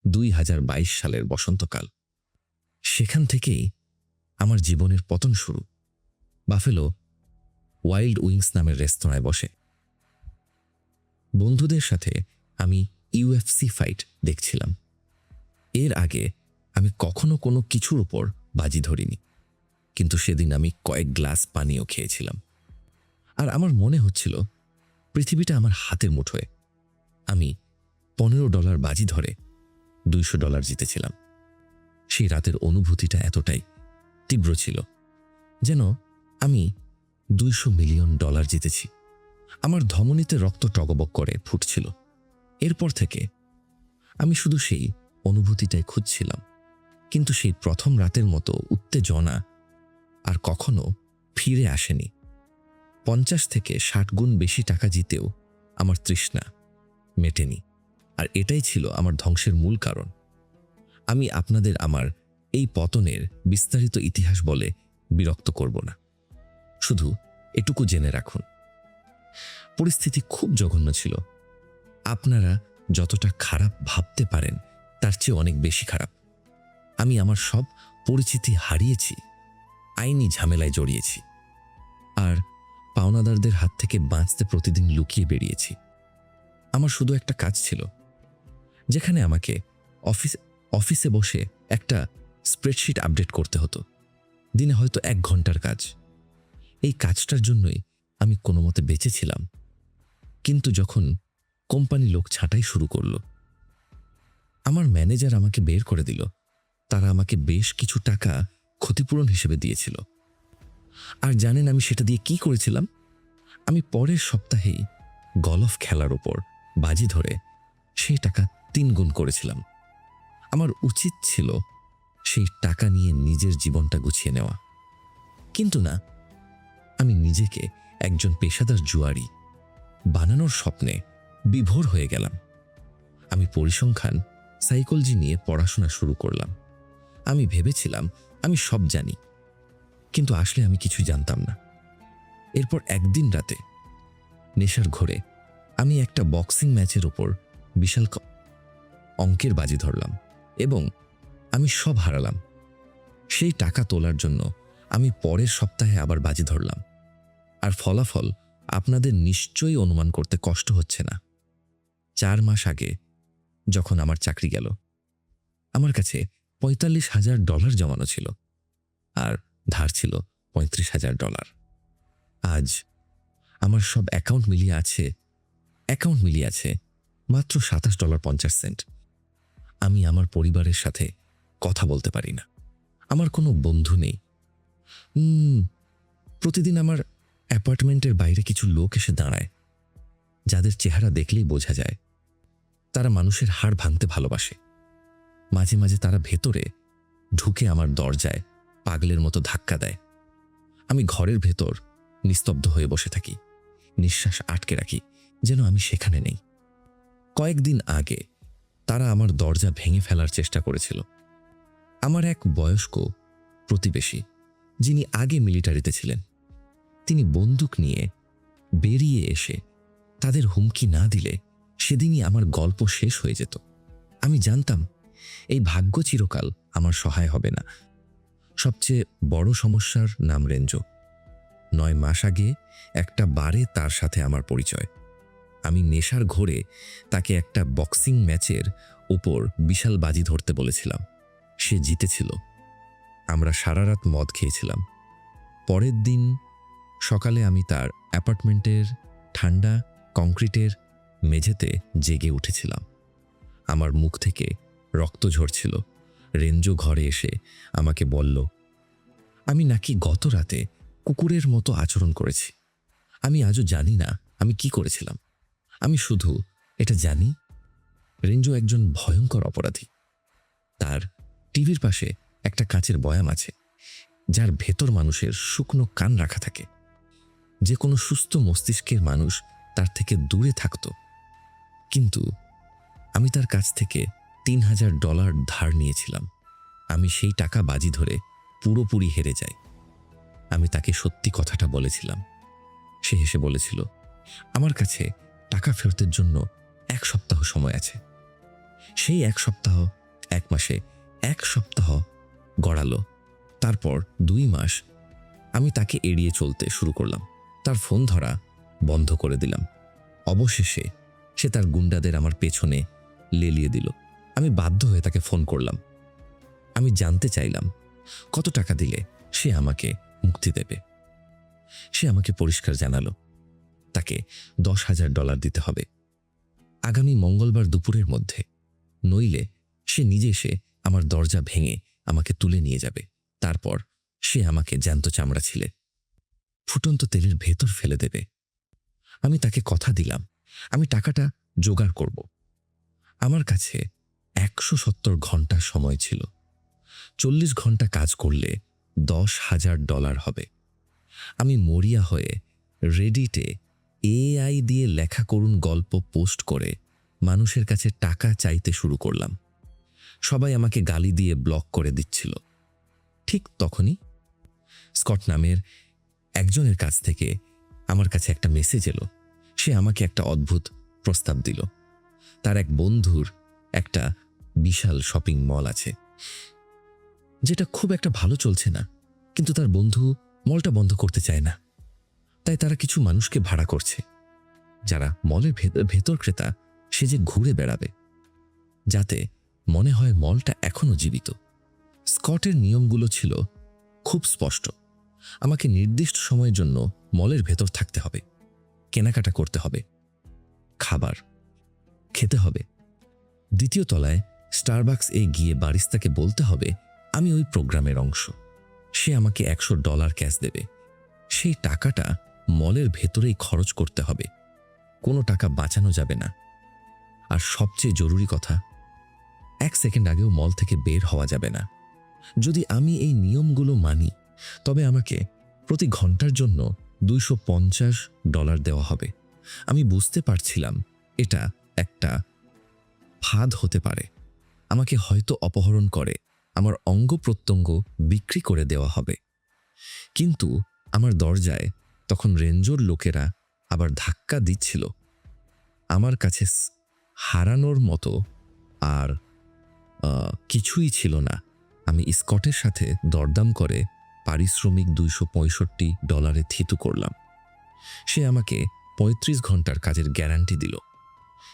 2022 সালের বসন্তকাল। সেখান থেকেই আমার জীবনের পতন শুরু। বাফেলো ওয়াইল্ড উইংস নামের রেস্তোরাঁয় বসে বন্ধুদের সাথে আমি ইউএফসি ফাইট দেখছিলাম। এর আগে আমি কখনো কোনো কিছুর উপর বাজি ধরিনি, কিন্তু সেদিন আমি কয়েক গ্লাস পানিও খেয়েছিলাম। আর আমার মনে হচ্ছিল পৃথিবীটা আমার হাতের মুঠোয়। আমি $15 বাজি ধরে $200 জিতেছিলাম। সেই রাতের অনুভূতিটা এতটাই তীব্র ছিল যেন আমি $200 মিলিয়ন জিতেছি। আমার ধমনীতে রক্ত টগবগ করে ফুটছিল। এরপর থেকে আমি শুধু সেই অনুভূতিটাই খুঁজছিলাম, কিন্তু সেই প্রথম রাতের মতো উত্তেজনা আর কখনো ফিরে আসেনি। 50 থেকে 60 গুণ বেশি টাকা জিতেও আমার তৃষ্ণা মেটেনি, আর এটাই ছিল আমার ধ্বংসের মূল কারণ। আমি আপনাদের আমার এই পতনের বিস্তারিত ইতিহাস বলে বিরক্ত করব না, শুধু এটুকু জেনে রাখুন পরিস্থিতি খুব জঘন্য ছিল। আপনারা যতটা খারাপ ভাবতে পারেন তার চেয়ে অনেক বেশি খারাপ। আমি আমার সব পরিচিতি হারিয়েছি, আইনি ঝামেলায় জড়িয়েছি, আর পাওনাদারদের হাত থেকে বাঁচতে প্রতিদিন লুকিয়ে বেরিয়েছি। আমার শুধু একটা কাজ ছিল, যেখানে আমাকে অফিসে বসে একটা স্প্রেডশিট আপডেট করতে হতো। দিনে হয়তো 1 ঘন্টার কাজ। এই কাজটার জন্যই আমি কোনো মতে বেঁচেছিলাম। কিন্তু যখন কোম্পানি লোক ছাঁটাই শুরু করলো, আমার ম্যানেজার আমাকে বের করে দিল। তারা আমাকে বেশ কিছু টাকা ক্ষতিপূরণ হিসেবে দিয়েছিল। আর জানেন আমি সেটা দিয়ে কি করেছিলাম? আমি পরের সপ্তাহেই গলফ খেলার ওপর বাজি ধরে সেই টাকা 3 গুণ করেছিলাম। আমার উচিত ছিল সেই টাকা নিয়ে নিজের জীবনটা গুছিয়ে নেওয়া, কিন্তু না। আমি নিজেকে একজন পেশাদার জুয়ারি বানানোর স্বপ্নে বিভোর হয়ে গেলাম। আমি পরিসংখ্যান সাইকোলজি নিয়ে পড়াশোনা শুরু করলাম। আমি ভেবেছিলাম আমি সব জানি, কিন্তু আসলে আমি কিছু জানতাম না। এরপর একদিন রাতে নেশার ঘোরে আমি একটা বক্সিং ম্যাচের ওপর বিশাল অঙ্কের বাজি ধরলাম এবং আমি সব হারালাম। সেই টাকা তোলার জন্য আমি পরের সপ্তাহে আবার বাজি ধরলাম, আর ফলাফল আপনাদের নিশ্চয়ই অনুমান করতে কষ্ট হচ্ছে না। 4 মাস আগে যখন আমার চাকরি গেল, আমার কাছে $45,000 জমানো ছিল, আর ধার ছিল $35,000। আজ আমার সব অ্যাকাউন্ট মিলিয়ে আছে মাত্র $27.50। আমি আমার পরিবারের সাথে কথা বলতে পারি না। আমার কোনো বন্ধু নেই। প্রতিদিন আমার অ্যাপার্টমেন্টের বাইরে কিছু লোক এসে দাঁড়ায়, যাদের চেহারা দেখলেই বোঝা যায় তারা মানুষের হাড় ভাঙতে ভালোবাসে। মাঝে মাঝে তারা ভেতরে ঢুকে আমার দরজায় পাগলের মতো ধাক্কা দেয়। আমি ঘরের ভেতর নিস্তব্ধ হয়ে বসে থাকি, নিঃশ্বাস আটকে রাখি, যেন আমি সেখানে নেই। কয়েকদিন আগে তারা আমার দরজা ভেঙে ফেলার চেষ্টা করেছিল। আমার এক বয়স্ক প্রতিবেশী, যিনি আগে মিলিটারিতে ছিলেন, তিনি বন্দুক নিয়ে বেরিয়ে এসে তাদের হুমকি না দিলে সেদিনই আমার গল্প শেষ হয়ে যেত। আমি জানতাম এই ভাগ্য চিরকাল আমার সহায় হবে না। সবচেয়ে বড় সমস্যার নাম রেঞ্জো। 9 মাস আগে একটা বারে তার সাথে আমার পরিচয়। আমি নেশার ঘোরে তাকে একটা বক্সিং ম্যাচের উপর বিশাল বাজি ধরতে বলেছিলাম। সে জিতেছিল। আমরা সারা রাত মদ খেয়েছিলাম। পরের দিন সকালে আমি তার অ্যাপার্টমেন্টের ঠান্ডা কংক্রিটের মেঝেতে জেগে উঠেছিলাম। আমার মুখ থেকে রক্ত ঝরছিল। রেঞ্জো ঘরে এসে আমাকে বলল আমি নাকি গত রাতে কুকুরের মতো আচরণ করেছি। আমি আজও জানি না আমি কি করেছিলাম। আমি শুধু এটা জানি রেঞ্জো একজন ভয়ঙ্কর অপরাধী। তার টিভির পাশে একটা কাঁচের বয়াম আছে, যার ভেতর মানুষের শুকনো কান রাখা থাকে। যে কোনো সুস্থ মস্তিষ্কের মানুষ তার থেকে দূরে থাকত। কিন্তু আমি তার কাছ থেকে $3,000 ধার নিয়েছিলাম। আমি সেই টাকা বাজি ধরে পুরোপুরি হেরে যাই। আমি তাকে সত্যি কথাটা বলেছিলাম। সে হেসে বলেছিল আমার কাছে টাকা ফেরতের জন্য 1 সপ্তাহ সময় আছে। সেই 1 সপ্তাহ, 1 মাসে 1 সপ্তাহ গড়ালো। তারপর 2 মাস আমি তাকে এড়িয়ে চলতে শুরু করলাম। তার ফোন ধরা বন্ধ করে দিলাম। অবশেষে সে তার গুন্ডাদের আমার পেছনে লেলিয়ে দিল। আমি বাধ্য হয়ে তাকে ফোন করলাম। আমি জানতে চাইলাম কত টাকা দিলে সে আমাকে মুক্তি দেবে। সে আমাকে পরিষ্কার জানালো তাকে $10,000 দিতে হবে আগামী মঙ্গলবার দুপুরের মধ্যে, নইলে সে নিজে এসে আমার দরজা ভেঙে আমাকে তুলে নিয়ে যাবে। তারপর সে আমাকে জ্যান্ত চামড়া ছিলে ফুটন্ত তেলের ভেতর ফেলে দেবে। আমি তাকে কথা দিলাম আমি টাকাটা জোগাড় করব। আমার কাছে 170 ঘন্টা সময় ছিল। 40 ঘন্টা কাজ করলে $10,000 হবে। আমি মরিয়া হয়ে রেডিটে AI দিয়ে লেখা করুন গল্প পোস্ট করে মানুষের কাছে টাকা চাইতে শুরু করলাম। সবাই আমাকে গালি দিয়ে ব্লক করে দিচ্ছিল। ঠিক তখনই স্কট নামের একজনের কাছ থেকে আমার কাছে একটা মেসেজ এলো। সে আমাকে একটা অদ্ভুত প্রস্তাব দিল। তার এক বন্ধুর একটা বিশাল শপিং মল আছে, যেটা খুব একটা ভালো চলছে না, কিন্তু তার বন্ধু মলটা বন্ধ করতে চায় না। তাই তারা কিছু মানুষকে ভাড়া করছে, যারা মলের ভেতর ক্রেতা সেজে ঘুরে বেড়াবে, যাতে মনে হয় মলটা এখনো জীবিত। স্কটের নিয়মগুলো ছিল খুব স্পষ্ট। আমাকে নির্দিষ্ট সময়ের জন্য মলের ভেতর থাকতে হবে, কেনাকাটা করতে হবে, খাবার খেতে হবে। দ্বিতীয় তলায় স্টারবাকস গিয়ে বারিস্তাকে বলতে হবে আমি ওই প্রোগ্রামের অংশ। সে আমাকে $100 ক্যাশ দেবে। সেই টাকাটা মলের ভেতরেই খরচ করতে হবে, কোনো টাকা বাঁচানো যাবে না। আর সবচেয়ে জরুরি কথা, 1 সেকেন্ড আগেও মল থেকে বের হওয়া যাবে না। যদি আমি এই নিয়মগুলো মানি, তবে আমাকে প্রতি ঘন্টার জন্য $250 দেওয়া হবে। আমি বুঝতে পারছিলাম এটা একটা ফাঁদ হতে পারে। আমাকে হয়তো অপহরণ করে আমার অঙ্গ প্রত্যঙ্গ বিক্রি করে দেওয়া হবে। কিন্তু আমার দরজায় তখন রেঞ্জোর লোকেরা আবার ধাক্কা দিচ্ছিল। আমার কাছে হারানোর মতো আর কিছুই ছিল না। আমি স্কটের সাথে দরদাম করে পারিশ্রমিক $265 থিতু করলাম। সে আমাকে 35 ঘন্টার কাজের গ্যারান্টি দিল।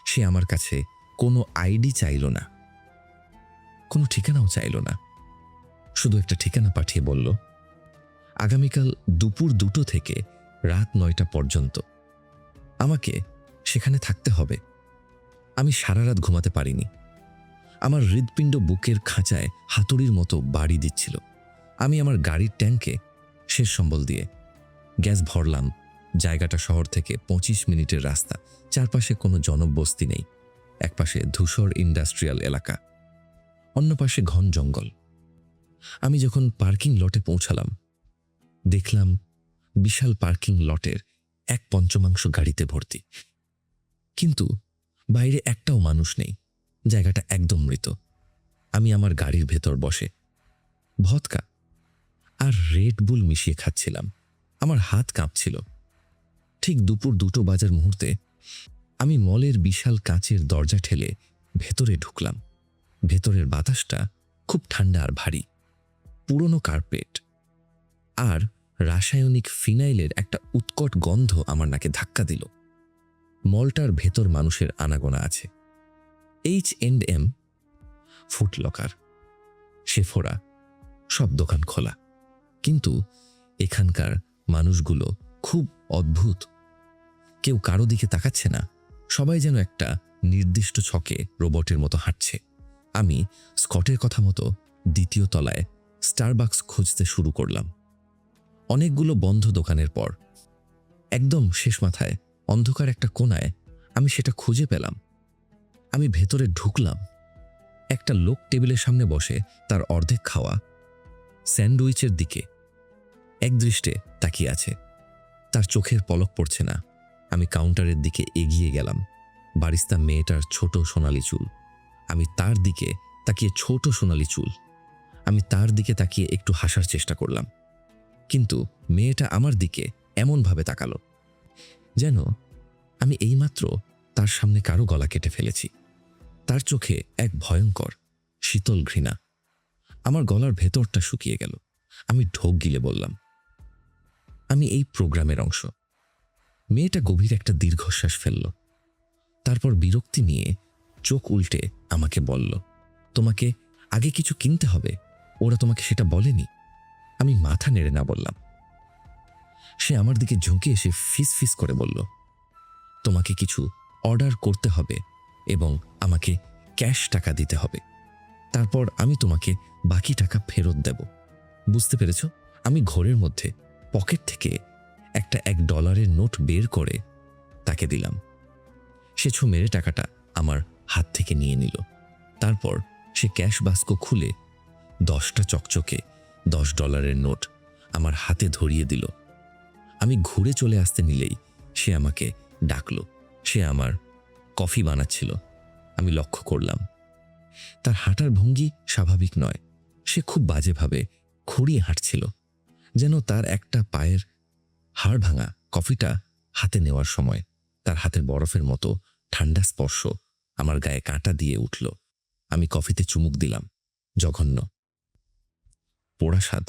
সে আমার কাছে কোনো আইডি চাইল না, কোনো ঠিকানাও চাইল না। শুধু একটা ঠিকানা পাঠিয়ে বলল, আগামীকাল দুপুর 2টো থেকে রাত 9টা পর্যন্ত আমাকে সেখানে থাকতে হবে। আমি সারা রাত ঘুমাতে পারিনি। আমার হৃৎপিণ্ড বুকের খাঁচায় হাতুড়ির মতো বাড়ি দিচ্ছিল। আমি আমার গাড়ির ট্যাঙ্কে শেষ সম্বল দিয়ে গ্যাস ভরলাম। জায়গাটা শহর থেকে 25 মিনিটের রাস্তা। চারপাশে কোনো জনবস্তি নেই। একপাশে ধূসর ইন্ডাস্ট্রিয়াল এলাকা, অন্য পাশে ঘন জঙ্গল। আমি যখন পার্কিং লটে পৌঁছালাম, দেখলাম বিশাল পার্কিং লটের 1/5 গাড়িতে ভর্তি, কিন্তু বাইরে একটাও মানুষ নেই। জায়গাটা একদম মৃত। আমি আমার গাড়ির ভেতর বসে ভদকা আর রেড বুল মিশিয়ে খাচ্ছিলাম। আমার হাত কাঁপছিল। ঠিক দুপুর 2টো বাজার মুহূর্তে আমি মলের বিশাল কাঁচের দরজা ঠেলে ভেতরে ঢুকলাম। ভেতরের বাতাসটা খুব ঠান্ডা আর ভারী। পুরনো কার্পেট আর রাসায়নিক ফিনাইলের একটা উৎকট গন্ধ আমার নাকে ধাক্কা দিল। মলটার ভেতর মানুষের আনাগোনা আছে। H&M, ফুটলকার, সেফোরা, সব দোকান খোলা। কিন্তু এখানকার মানুষগুলো খুব অদ্ভুত। কেউ কারো দিকে তাকাচ্ছে না। সবাই যেন একটা নির্দিষ্ট ছকে রোবটের মতো হাঁটছে। আমি স্কটের কথা মতো 2য় তলায় স্টারবাকস খুঁজতে শুরু করলাম। অনেকগুলো বন্ধ দোকানের পর একদম শেষ মাথায় অন্ধকার একটা কোণায় আমি সেটা খুঁজে পেলাম। আমি ভেতরে ঢুকলাম। একটা লোক টেবিলের সামনে বসে তার অর্ধেক খাওয়া স্যান্ডউইচের দিকে একদৃষ্টে তাকিয়ে আছে। তার চোখের পলক পড়ছে না। আমি কাউন্টারের দিকে এগিয়ে গেলাম। বারিস্তা মেয়েটার ছোট সোনালি চুল। আমি তার দিকে তাকিয়ে ছোট সোনালি চুল। আমি তার দিকে তাকিয়ে একটু হাসার চেষ্টা করলাম, কিন্তু মেয়েটা আমার দিকে এমনভাবে তাকালো যেন আমি এইমাত্র তার সামনে কারো গলা কেটে ফেলেছি। তার চোখে এক ভয়ঙ্কর শীতল ঘৃণা। আমার গলার ভেতরটা শুকিয়ে গেল। আমি ঢোক গিলে বললাম, আমি এই প্রোগ্রামের অংশ। মেয়েটা গভীর একটা দীর্ঘশ্বাস ফেলল। তারপর বিরক্তি নিয়ে চোখ উল্টে আমাকে বলল, তোমাকে আগে কিছু কিনতে হবে, ওরা তোমাকে সেটা বলেনি? আমি মাথা নেড়ে না বললাম। সে আমার দিকে ঝুঁকে এসে ফিস ফিস করে বলল, তোমাকে কিছু অর্ডার করতে হবে এবং আমাকে ক্যাশ টাকা দিতে হবে। তারপর আমি তোমাকে বাকি টাকা ফেরত দেব। বুঝতে পেরেছ? আমি ঘোরের মধ্যে পকেট থেকে একটা $1 নোট বের করে তাকে দিলাম। সে ছো মেরে টাকাটা আমার হাত থেকে নিয়ে নিল। তারপর সে ক্যাশ বাস্ক খুলে 10টা চকচকে $10 নোট আমার হাতে ধরিয়ে দিল। আমি ঘুরে চলে আসতে নিলেই সে আমাকে ডাকল। সে আমার কফি বানাচ্ছিল। আমি লক্ষ্য করলাম তার হাঁটার ভঙ্গি স্বাভাবিক নয়। সে খুব বাজেভাবে খুঁড়িয়ে হাঁটছিল, যেন তার একটা পায়ের হাড় ভাঙা। কফিটা হাতে নেওয়ার সময় তার হাতের বরফের মতো ঠান্ডা স্পর্শ আমার গায়ে কাঁটা দিয়ে উঠল। আমি কফিতে চুমুক দিলাম। জঘন্য, পোড়া স্বাদ।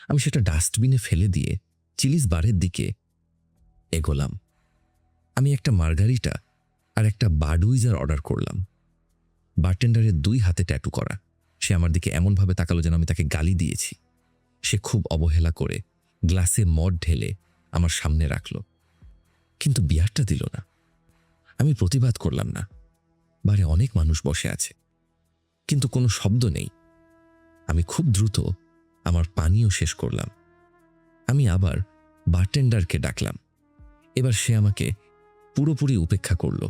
আমি সেটা ডাস্টবিনে ফেলে দিয়ে চিলিজ বারের দিকে এগোলাম। আমি একটা মার্গারিটা আর একটা বাডুইজার অর্ডার করলাম। বারটেন্ডারের 2 হাতে ট্যাটু করা। সে আমার দিকে এমনভাবে তাকালো যেন আমি তাকে গালি দিয়েছি। সে খুব অবহেলা করে গ্লাসে মদ ঢেলে আমার সামনে রাখল, কিন্তু বিয়ারটা দিল না। আমি প্রতিবাদ করলাম না। বারে অনেক মানুষ বসে আছে, কিন্তু কোনো শব্দ নেই। আমি খুব দ্রুত আমার পানীয় শেষ করলাম। আমি আবার বারটেন্ডারকে ডাকলাম। এবার সে আমাকে পুরোপুরি উপেক্ষা করল।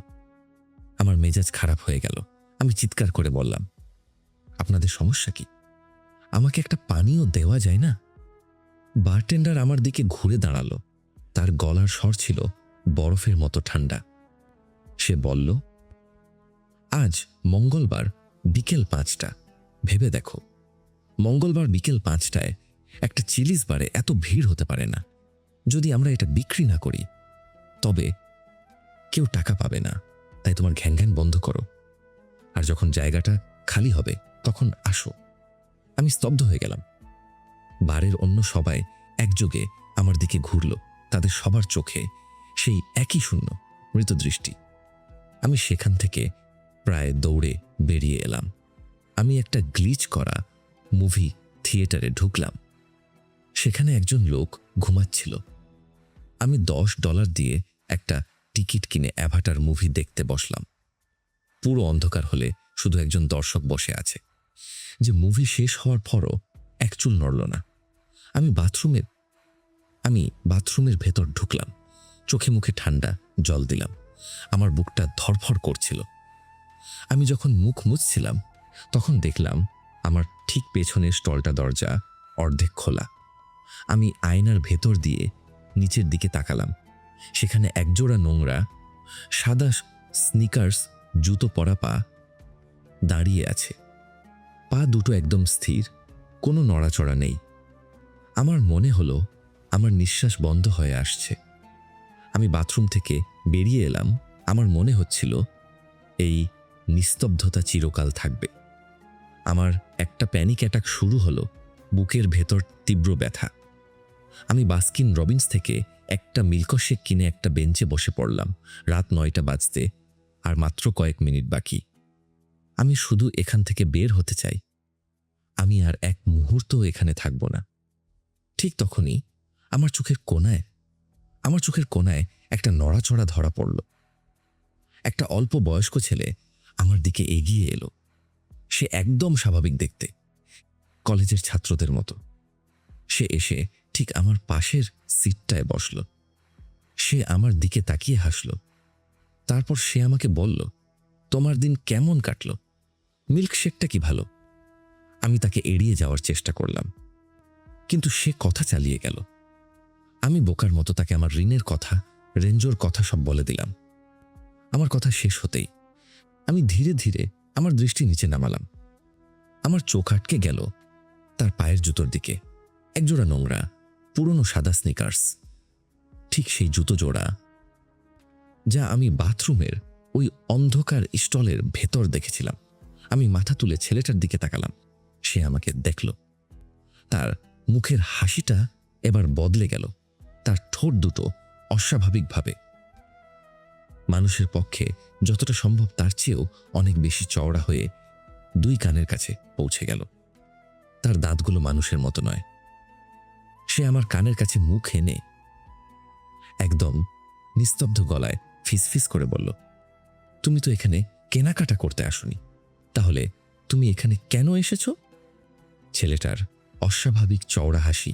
আমার মেজাজ খারাপ হয়ে গেল। আমি চিৎকার করে বললাম, আপনাদের সমস্যা কি? আমাকে একটা পানীয় দেওয়া যায় না? বারটেন্ডার আমার দিকে ঘুরে দাঁড়ালো। তার গলার স্বর ছিল বরফের মতো ঠান্ডা। সে বলল, আজ মঙ্গলবার বিকেল 5টা। ভেবে দেখো, মঙ্গলবার বিকেল 5টায় একটা চিলিজ বারে এত ভিড় হতে পারে না। যদি আমরা এটা বিক্রি না করি তবে কেউ টাকা পাবে না। তাই তোমার ঘ্যানঘ্যান বন্ধ করো, আর যখন জায়গাটা খালি হবে তখন আসো। আমি স্তব্ধ হয়ে গেলাম। বারের অন্য সবাই একযোগে আমার দিকে ঘুরল। তাদের সবার চোখে সেই একই শূন্য মৃতদৃষ্টি। আমি সেখান থেকে প্রায় দৌড়ে বেরিয়ে এলাম। আমি একটা গ্লিচ করা মুভি থিয়েটারে ঢুকলাম। সেখানে একজন লোক ঘুমাচ্ছিল। আমি $10 দিয়ে একটা টিকিট কিনে অ্যাভাটার মুভি দেখতে বসলাম। পুরো অন্ধকার হলে শুধু একজন দর্শক বসে আছে, যে মুভি শেষ হওয়ার পরও এক চুল নড়ল না। আমি বাথরুমের ভেতর ঢুকলাম। চোখে মুখে ঠান্ডা জল দিলাম। আমার বুকটা ধরফর করছিল। আমি যখন মুখ মুছছিলাম তখন দেখলাম আমার ঠিক পেছনের স্টলটা দরজা অর্ধেক খোলা। আমি আয়নার ভেতর দিয়ে নিচের দিকে তাকালাম। সেখানে একজোড়া নোংরা সাদা স্নিকার্স জুতো পরা পা দাঁড়িয়ে আছে। পা দুটো একদম স্থির, কোনো নড়াচড়া নেই। আমার মনে হলো আমার নিঃশ্বাস বন্ধ হয়ে আসছে। আমি বাথরুম থেকে বেরিয়ে এলাম। আমার মনে হচ্ছিল এই নিস্তব্ধতা চিরকাল থাকবে। আমার একটা প্যানিক অ্যাটাক শুরু হলো। বুকের ভেতর তীব্র ব্যথা। আমি বাস্কিন রবিন্স থেকে একটা মিল্কশেক কিনে একটা বেঞ্চে বসে পড়লাম। রাত 9টা বাজতে আর মাত্র কয়েক মিনিট বাকি। আমি শুধু এখান থেকে বের হতে চাই। আমি আর এক মুহূর্ত এখানে থাকব না। ঠিক তখনই আমার চোখের কোণায় একটা নড়াচড়া ধরা পড়ল। একটা অল্প বয়স্ক ছেলে আমার দিকে এগিয়ে এলো। সে একদম স্বাভাবিক দেখতে, কলেজের ছাত্রদের মতো। সে এসে ঠিক আমার পাশের সিটটায় বসল। সে আমার দিকে তাকিয়ে হাসল। তারপর সে আমাকে বলল, তোমার দিন কেমন কাটল? মিল্কশেকটা কি ভালো? আমি তাকে এড়িয়ে যাওয়ার চেষ্টা করলাম, কিন্তু সে কথা চালিয়ে গেল। আমি বোকার মতো তাকে আমার ঋণের কথা, রেঞ্জোর কথা সব বলে দিলাম। আমার কথা শেষ হতেই আমি ধীরে ধীরে আমার দৃষ্টি নিচে নামালাম। আমার চোখ আটকে গেল তার পায়ের জুতোর দিকে। একজোড়া নোংরা পুরনো সাদা স্নিকার্স, ঠিক সেই জুতো জোড়া যা আমি বাথরুমের ওই অন্ধকার স্টলের ভেতর দেখেছিলাম। আমি মাথা তুলে ছেলেটার দিকে তাকালাম। সে আমাকে দেখল। তার মুখের হাসিটা এবার বদলে গেল। তার ঠোঁট দুটো অস্বাভাবিকভাবে, মানুষের পক্ষে যতটা সম্ভব তার চেয়েও অনেক বেশি চওড়া হয়ে 2 কানের কাছে পৌঁছে গেল। তার দাঁতগুলো মানুষের মতো নয়। সে আমার কানের কাছে মুখ এনে একদম নিস্তব্ধ গলায় ফিসফিস করে বলল, তুমি তো এখানে কেনাকাটা করতে আসোনি, তাহলে তুমি এখানে কেন এসেছো? ছেলেটার অস্বাভাবিক চওড়া হাসি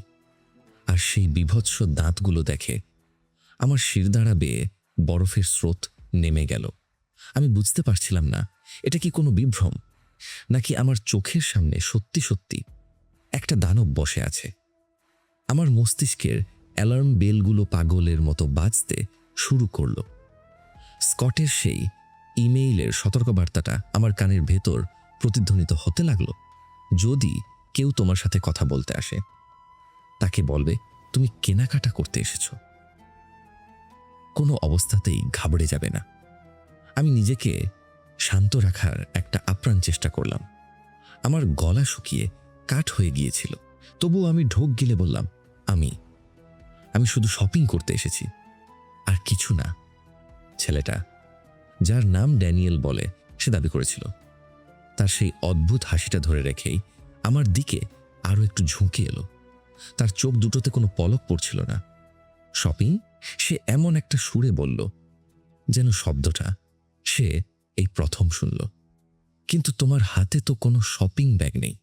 আর সেই বীভৎস দাঁতগুলো দেখে আমার শিরদাঁড়া বেয়ে বরফের স্রোত নেমে গেল। আমি বুঝতে পারছিলাম না এটা কি কোনো বিভ্রম, নাকি আমার চোখের সামনে সত্যি সত্যি একটা দানব বসে আছে। আমার মস্তিষ্কের অ্যালার্ম বেলগুলো পাগলের মতো বাজতে শুরু করল। স্কটের সেই ইমেইলের সতর্কবার্তাটা আমার কানের ভেতর প্রতিধ্বনিত হতে লাগলো। যদি কেউ তোমার সাথে কথা বলতে আসে, তাকে বলবে তুমি কেনাকাটা করতে এসেছো। কোনো অবস্থাতেই ঘাবড়ে যাবে না। আমি নিজেকে শান্ত রাখার একটা আপ্রাণ চেষ্টা করলাম। আমার গলা শুকিয়ে কাঠ হয়ে গিয়েছিল, তবুও আমি ঢোক গিলে বললাম, আমি শুধু শপিং করতে এসেছি, আর কিছু না। ছেলেটা, যার নাম ড্যানিয়েল বলে সে দাবি করেছিল, তার সেই অদ্ভুত হাসিটা ধরে রেখেই আমার দিকে আরো একটু ঝুঁকে এলো। তার চোখ দুটোতে কোনো পলক পড়ছিল না। শপিং? সে এমন একটা সুরে বলল যেন শব্দটা সে এই প্রথম শুনল। কিন্তু তোমার হাতে তো কোনো শপিং ব্যাগ নেই,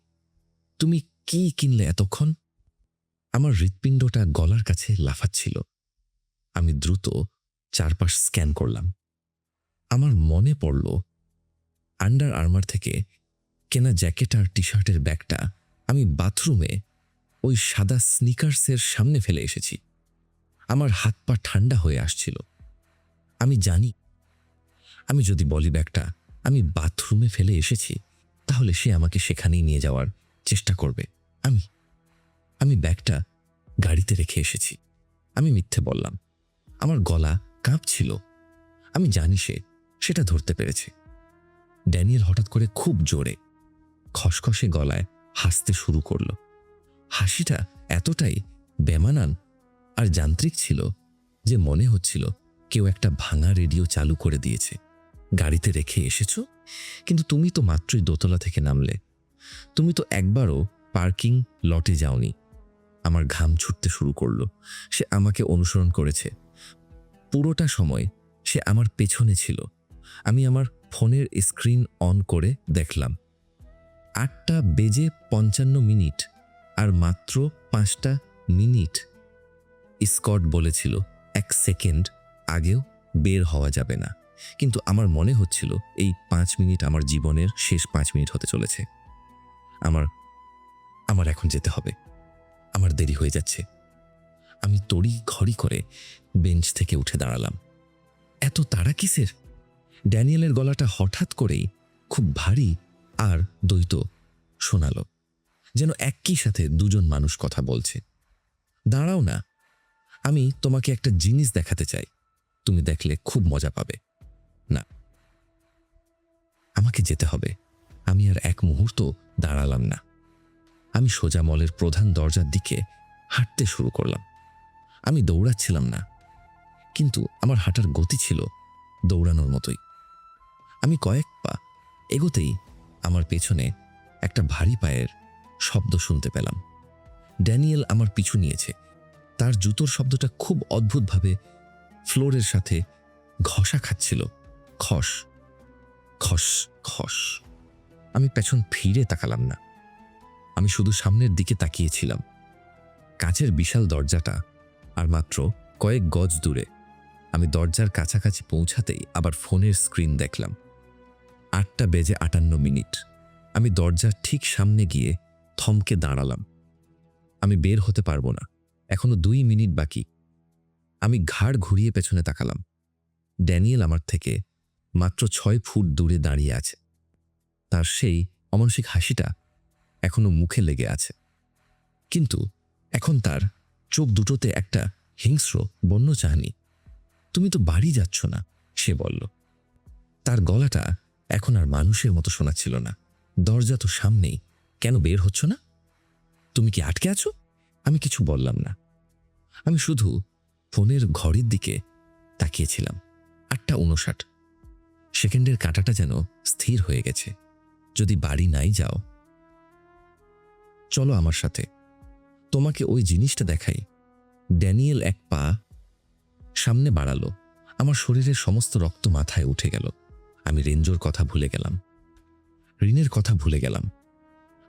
তুমি কি কিনলে এতক্ষণ? আমার হৃৎপিণ্ডটা গলার কাছে লাফাচ্ছিল। আমি দ্রুত চারপাশ স্ক্যান করলাম। আমার মনে পড়ল আন্ডার আর্মার থেকে কেনা জ্যাকেট আর টি শার্টের ব্যাগটা আমি বাথরুমে ওই সাদা স্নিকার্সের সামনে ফেলে এসেছি। আমার হাত পা ঠান্ডা হয়ে আসছিল। আমি জানি, আমি যদি বলি ব্যাগটা আমি বাথরুমে ফেলে এসেছি, তাহলে সে আমাকে সেখানেই নিয়ে যাওয়ার চেষ্টা করবে। আমি ব্যাগটা গাড়িতে রেখে এসেছি। আমি মিথ্যে বললাম। আমার গলা কাঁপছিল। আমি জানি সেটা ধরতে পেরেছে। ড্যানিয়েল হঠাৎ করে খুব জোরে খসখসে গলায় হাসতে শুরু করল। হাসিটা এতটাই বেমানান আর যান্ত্রিক ছিল যে মনে হচ্ছিল কেউ একটা ভাঙা রেডিও চালু করে দিয়েছে। গাড়িতে রেখে এসেছো? কিন্তু তুমি তো মাত্রই দোতলা থেকে নামলে। তুমি তো একবারও পার্কিং লটে যাওনি। আমার ঘাম ছুটতে শুরু করলো। সে আমাকে অনুসরণ করেছে। পুরোটা সময় সে আমার পেছনে ছিল। আমি আমার ফোনের স্ক্রিন অন করে দেখলাম 8:55 আর মাত্র 5টা মিনিট। স্কট বলেছিল 1 সেকেন্ড আগেও বের হওয়া যাবে না, কিন্তু আমার মনে হচ্ছিল এই 5 মিনিট আমার জীবনের শেষ 5 মিনিট হতে চলেছে। আমার এখন যেতে হবে, আমার দেরি হয়ে যাচ্ছে। আমি তড়ি ঘড়ি করে বেঞ্চ থেকে উঠে দাঁড়ালাম। এত তাড়া কিসের? ড্যানিয়েলের গলাটা হঠাৎ করেই খুব ভারী আর দ্বৈত শোনালো, যেন একই সাথে দুজন মানুষ কথা বলছে। দাঁড়াও না, আমি তোমাকে একটা জিনিস দেখাতে চাই, তুমি দেখলে খুব মজা পাবে। না, আমাকে যেতে হবে। আমি আর এক মুহূর্ত দাঁড়ালাম না। আমি সোজা মলের প্রধান দরজার দিকে হাঁটতে শুরু করলাম। আমি দৌড়াচ্ছিলাম না, কিন্তু আমার হাঁটার গতি ছিল দৌড়ানোর মতোই। আমি কয়েক পা এগোতেই আমার পেছনে একটা ভারী পায়ের শব্দ শুনতে পেলাম। ড্যানিয়েল আমার পিছু নিয়েছে। তার জুতোর শব্দটা খুব অদ্ভুতভাবে ফ্লোরের সাথে ঘষা খাচ্ছিল। খস খস খস। আমি পেছন ফিরে তাকালাম না। আমি শুধু সামনের দিকে তাকিয়েছিলাম। কাঁচের বিশাল দরজাটা আর মাত্র কয়েক গজ দূরে। আমি দরজার কাছাকাছি পৌঁছাতেই আবার ফোনের স্ক্রিন দেখলাম 8:58। আমি দরজার ঠিক সামনে গিয়ে থমকে দাঁড়ালাম। আমি বের হতে পারবো না, এখনো 2 মিনিট বাকি। আমি ঘাড় ঘুরিয়ে পেছনে তাকালাম। ড্যানিয়েল আমার থেকে মাত্র 6 ফুট দূরে দাঁড়িয়ে আছে। তার সেই অমানসিক হাসিটা এখনো মুখে লেগে আছে, কিন্তু এখন তার চোখ দুটোতে একটা হিংস্র বন্য চাহনি। তুমি তো বাড়ি যাচ্ছ না, সে বলল। তার গলাটা এখন আর মানুষের মতো শোনাচ্ছিল না। দরজা তো সামনেই, কেন বের হচ্ছ না? তুমি কি আটকে আছো? আমি কিছু বললাম না। আমি শুধু ফোনের ঘড়ির দিকে তাকিয়েছিলাম। 8:59। সেকেন্ডের কাঁটাটা যেন স্থির হয়ে গেছে। যদি বাড়ি নাই যাও, চলো আমার সাথে, তোমাকে ওই জিনিসটা দেখাই। ড্যানিয়েল এক পা সামনে বাড়ালো। আমার শরীরের সমস্ত রক্ত মাথায় উঠে গেল। আমি রেঞ্জোর কথা ভুলে গেলাম, ঋণের কথা ভুলে গেলাম।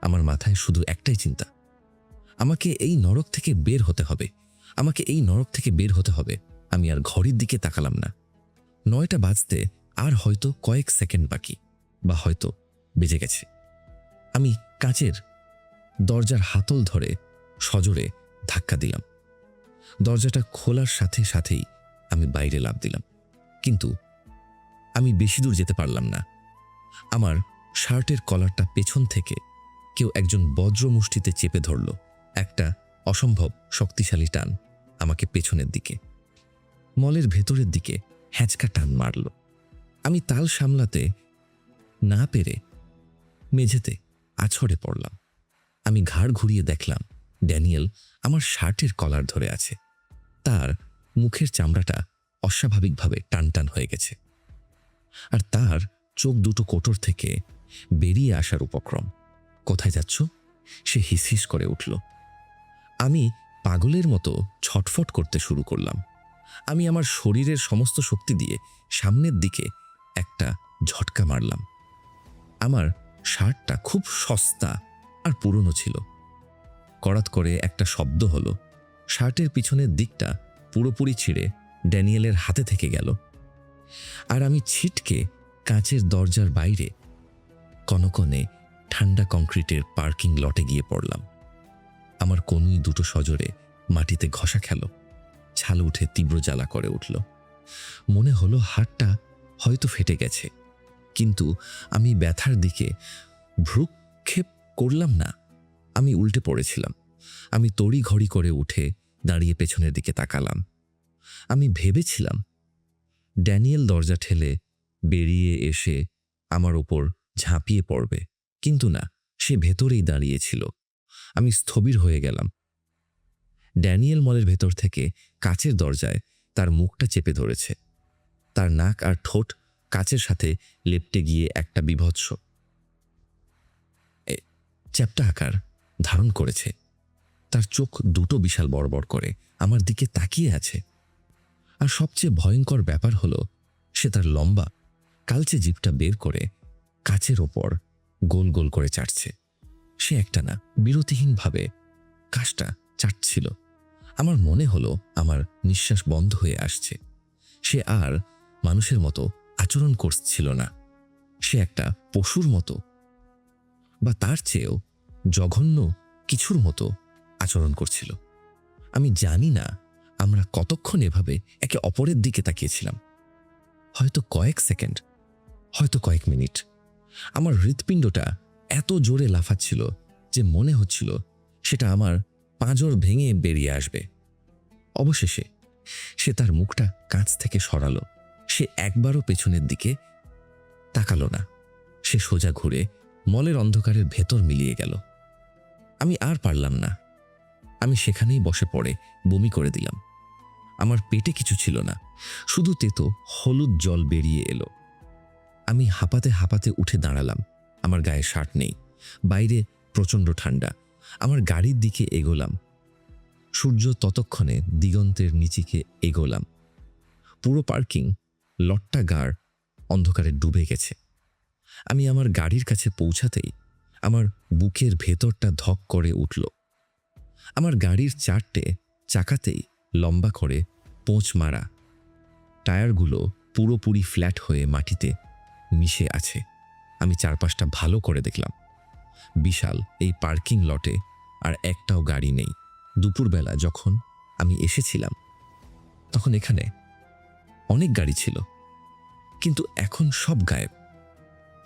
আমার মাথায় শুধু একটাই চিন্তা, আমাকে এই নরক থেকে বের হতে হবে, আমাকে এই নরক থেকে বের হতে হবে। আমি আর ঘড়ির দিকে তাকালাম না। 9টা বাজতে আর হয়তো কয়েক সেকেন্ড বাকি, বা হয়তো বেজে গেছে। আমি কাঁচের দরজার হাতল ধরে সজোরে ধাক্কা দিলাম। দরজাটা খোলার সাথে সাথেই আমি বাইরে লাফ দিলাম। কিন্তু আমি বেশি দূর যেতে পারলাম না। আমার শার্টের কলারটা পেছন থেকে কেউ একজন বজ্র মুষ্টিতে চেপে ধরল। একটা অসম্ভব শক্তিশালী টান আমাকে পেছনের দিকে, মলের ভেতরের দিকে হ্যাঁচকা টান মারল। আমি তাল সামলাতে না পেরে মেঝেতে আছড়ে পড়লাম। আমি ঘাড় ঘুরিয়ে দেখলাম ড্যানিয়েল আমার শার্টের কলার ধরে আছে। তার মুখের চামড়াটা অস্বাভাবিকভাবে টানটান হয়ে গেছে, আর তার চোখ দুটো কোটর থেকে বেরিয়ে আসার উপক্রম। কোথায় যাচ্ছ? সে হিসহিস করে উঠল। আমি পাগলের মতো ছটফট করতে শুরু করলাম। আমি আমার শরীরের সমস্ত শক্তি দিয়ে সামনের দিকে একটা ঝটকা মারলাম। আমার শার্টটা খুব সস্তা আর পুরনো ছিল। কড়াত করে একটা শব্দ হলো। শার্টের পিছনের দিকটা পুরোপুরি ছিঁড়ে ড্যানিয়েলের হাতে থেকে গেল, আর আমি ছিটকে কাঁচের দরজার বাইরে কনকনে ঠান্ডা কংক্রিটের পার্কিং লটে গিয়ে পড়লাম। আমার কনুই দুটো সজোরে মাটিতে ঘষা খেল। ছাল উঠে তীব্র জ্বালা করে উঠল। মনে হলো হাড়টা হয়তো ফেটে গেছে, কিন্তু আমি ব্যথার দিকে ভ্রুক্ষেপ করলাম না। আমি উল্টে পড়েছিলাম। আমি তড়িঘড়ি করে উঠে দাঁড়িয়ে পেছনের দিকে তাকালাম। আমি ভেবেছিলাম ড্যানিয়েল দরজা ঠেলে বেরিয়ে এসে আমার ওপর ঝাঁপিয়ে পড়বে, কিন্তু না, সে ভেতরেই দাঁড়িয়েছিল। আমি স্থবির হয়ে গেলাম। ড্যানিয়েল মলের ভেতর থেকে কাচের দরজায় তার মুখটা চেপে ধরেছে। তার নাক আর ঠোঁট কাচের সাথে লেপ্টে গিয়ে একটা বিভৎস চ্যাপ্টা আকার ধারণ করেছে। তার চোখ দুটো বিশাল বড় বড় করে আমার দিকে তাকিয়ে আছে। আর সবচেয়ে ভয়ঙ্কর ব্যাপার হলো, সে তার লম্বা কালচে জিভটা বের করে কাচের ওপর গোল গোল করে চাটছে। সে একটানা বিরতিহীনভাবে কাজটা চাটছিল। আমার মনে হলো আমার নিঃশ্বাস বন্ধ হয়ে আসছে। সে আর মানুষের মতো আচরণ করছিল না। সে একটা পশুর মতো, বা তার চেয়েও জঘন্য কিছুর মতো আচরণ করছিল। আমি জানি না আমরা কতক্ষণ এভাবে একে অপরের দিকে তাকিয়েছিলাম। হয়তো কয়েক সেকেন্ড, হয়তো কয়েক মিনিট। আমার হৃৎপিণ্ডটা এত জোরে লাফাচ্ছিল যে মনে হচ্ছিল সেটা আমার পাঁজর ভেঙে বেরিয়ে আসবে। অবশেষে সে তার মুখটা কাঁচ থেকে সরালো। সে একবারও পেছনের দিকে তাকালো না। সে সোজা ঘুরে মলের অন্ধকারের ভেতর মিলিয়ে গেল। আমি আর পারলাম না। আমি সেখানেই বসে পড়ে বমি করে দিলাম। আমার পেটে কিছু ছিল না, শুধু তেতো হলুদ জল বেরিয়ে এলো। আমি হাঁপাতে হাঁপাতে উঠে দাঁড়ালাম। আমার গায়ে শার্ট নেই, বাইরে প্রচণ্ড ঠান্ডা। আমার গাড়ির দিকে এগোলাম। সূর্য ততক্ষণে দিগন্তের নিচিকে এগোলাম। পুরো পার্কিং লটটা গাঢ় অন্ধকারে ডুবে গেছে। আমি আমার গাড়ির কাছে পৌঁছাতেই আমার বুকের ভেতরটা ধক করে উঠল। আমার গাড়ির 4টে চাকাতেই লম্বা করে পোঁচ মারা। টায়ারগুলো পুরোপুরি ফ্ল্যাট হয়ে মাটিতে মিশে আছে। আমি চারপাশটা ভালো করে দেখলাম। বিশাল এই পার্কিং লটে আর একটাও গাড়ি নেই। দুপুরবেলা যখন আমি এসেছিলাম তখন এখানে অনেক গাড়ি ছিল, কিন্তু এখন সব গায়েব।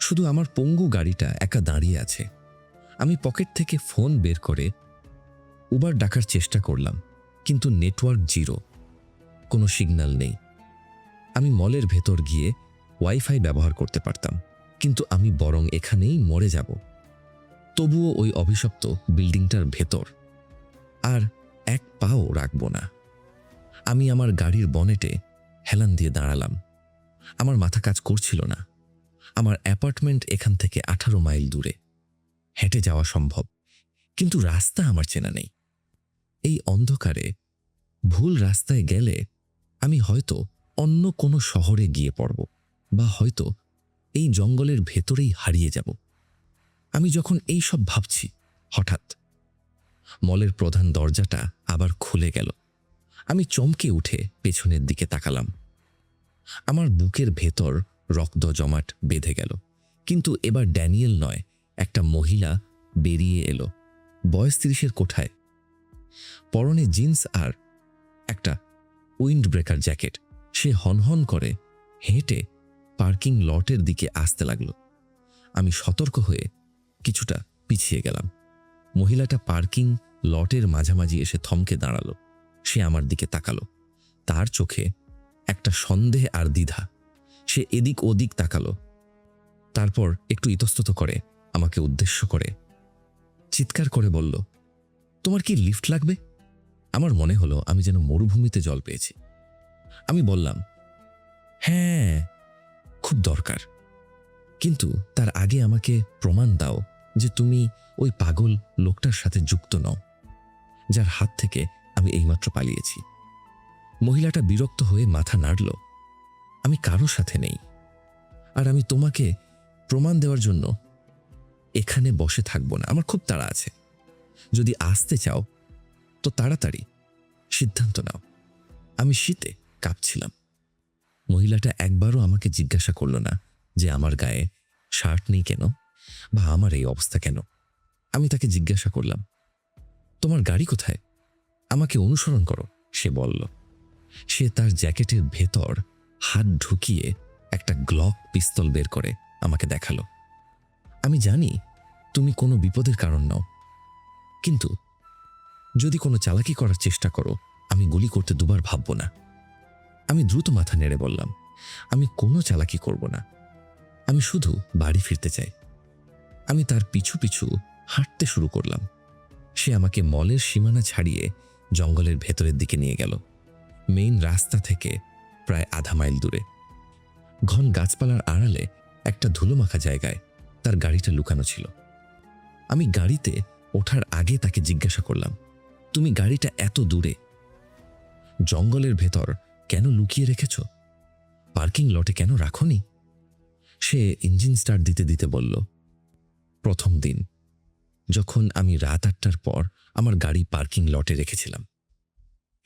শুধু আমার পঙ্গু গাড়িটা একা দাঁড়িয়ে আছে। আমি পকেট থেকে ফোন বের করে উবার ডাকার চেষ্টা করলাম, কিন্তু নেটওয়ার্ক জিরো, কোনো সিগন্যাল নেই। আমি মলের ভেতর গিয়ে ওয়াইফাই ব্যবহার করতে পারতাম, কিন্তু আমি বরং এখানেই মরে যাব। তবুও ওই অভিশপ্ত বিল্ডিংটার ভেতর আর এক পাও রাখব না। আমি আমার গাড়ির বনেটে হেলান দিয়ে দাঁড়ালাম। আমার মাথা কাজ করছিল না। আমার অ্যাপার্টমেন্ট এখান থেকে 18 মাইল দূরে, হেঁটে যাওয়া সম্ভব, কিন্তু রাস্তা আমার চেনা নেই। এই অন্ধকারে ভুল রাস্তায় গেলে আমি হয়তো অন্য কোনো শহরে গিয়ে পড়ব, বা হয়তো এই জঙ্গলের ভেতরেই হারিয়ে যাব। আমি যখন এই সব ভাবছি, হঠাৎ মলের প্রধান দরজাটা আবার খুলে গেল। আমি চমকে উঠে পেছনের দিকে তাকালাম। আমার বুকের ভেতর রক্ত জমাট বেঁধে গেল। কিন্তু এবার ড্যানিয়েল নয়, একটা মহিলা বেরিয়ে এলো, বয়স 30-এর কোঠায়, পরনে জিন্স আর একটা উইন্ড ব্রেকার জ্যাকেট। সে হনহন করে হেঁটে পার্কিং লটের দিকে আসতে লাগলো। আমি সতর্ক হয়ে কিছুটা পিছিয়ে গেলাম। মহিলাটা পার্কিং লটের মাঝামাঝি এসে থমকে দাঁড়ালো। সে আমার দিকে তাকালো। তার চোখে একটা সন্দেহ আর দ্বিধা। সে এদিক ওদিক তাকালো, তারপর একটু ইতস্তত করে আমাকে উদ্দেশ্য করে চিৎকার করে বলল, তোমার কি লিফট লাগবে? আমার মনে হলো আমি যেন মরুভূমিতে জল পেয়েছি। আমি বললাম, হ্যাঁ, খুব দরকার, কিন্তু তার আগে আমাকে প্রমাণ দাও যে তুমি ওই পাগল লোকটার সাথে যুক্ত নও, যার হাত থেকে আমি এইমাত্র পালিয়েছি। মহিলাটা বিরক্ত হয়ে মাথা নাড়ল। আমি কারো সাথে নেই, আর আমি তোমাকে প্রমাণ দেওয়ার জন্য এখানে বসে থাকবো না। আমার খুব তাড়া আছে। যদি আসতে চাও তো তাড়াতাড়ি সিদ্ধান্ত নাও। আমি শীতে কাঁপছিলাম। মহিলাটা একবারও আমাকে জিজ্ঞাসা করল না যে আমার গায়ে শার্ট নেই কেন, বা আমার এই অবস্থা কেন। আমি তাকে জিজ্ঞাসা করলাম, তোমার গাড়ি কোথায়? আমাকে অনুসরণ করো, সে বলল। সে তার জ্যাকেটের ভেতর হাত ঢুকিয়ে একটা গ্লক পিস্তল বের করে আমাকে দেখালো। আমি জানি তুমি কোনো বিপদের কারণ নও, কিন্তু যদি কোনো চালাকি করার চেষ্টা করো, আমি গুলি করতে দুবার ভাবব না। আমি দ্রুত মাথা নেড়ে বললাম, আমি কোনো চালাকি করব না, আমি শুধু বাড়ি ফিরতে চাই। আমি তার পিছু পিছু হাঁটতে শুরু করলাম। সে আমাকে মলের সীমানা ছাড়িয়ে জঙ্গলের ভেতরের দিকে নিয়ে গেল, মেইন রাস্তা থেকে প্রায় আধা মাইল দূরে। ঘন গাছপালার আড়ালে একটা ধুলোমাখা জায়গায় তার গাড়িটা লুকানো ছিল। আমি গাড়িতে ওঠার আগে তাকে জিজ্ঞাসা করলাম, তুমি গাড়িটা এত দূরে জঙ্গলের ভেতর কেন লুকিয়ে রেখেছ? পার্কিং লটে কেন রাখোনি? সে ইঞ্জিন স্টার্ট দিতে দিতে বলল, প্রথম দিন যখন আমি রাত 8টার পর আমার গাড়ি পার্কিং লটে রেখেছিলাম,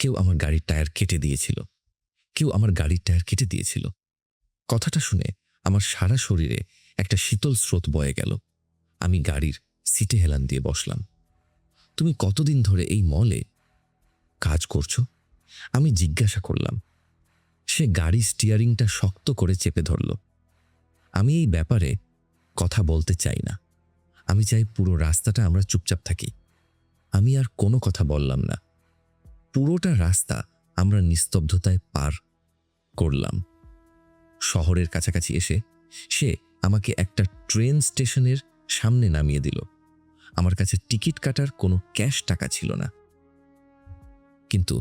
কেউ আমার গাড়ির টায়ার কেটে দিয়েছিল। কথাটা শুনে আমার সারা শরীরে একটা শীতল স্রোত বয়ে গেল। আমি গাড়ির সিটে হেলান দিয়ে বসলাম। তুমি কতদিন ধরে এই মলে কাজ করছো? আমি জিজ্ঞাসা করলাম। সে গাড়ি স্টিয়ারিংটা শক্ত করে চেপে ধরল। আমি এই ব্যাপারে কথা বলতে চাই না। আমি চাই পুরো রাস্তাটা আমরা চুপচাপ থাকি। আমি আর কোনো কথা বললাম না। পুরোটা রাস্তা আমরা নিস্তব্ধতায় পার করলাম। শহরের কাছাকাছি এসে সে আমাকে একটা ট্রেন স্টেশনের সামনে নামিয়ে দিল। আমার কাছে টিকিট কাটার কোনো ক্যাশ টাকা ছিল না, কিন্তু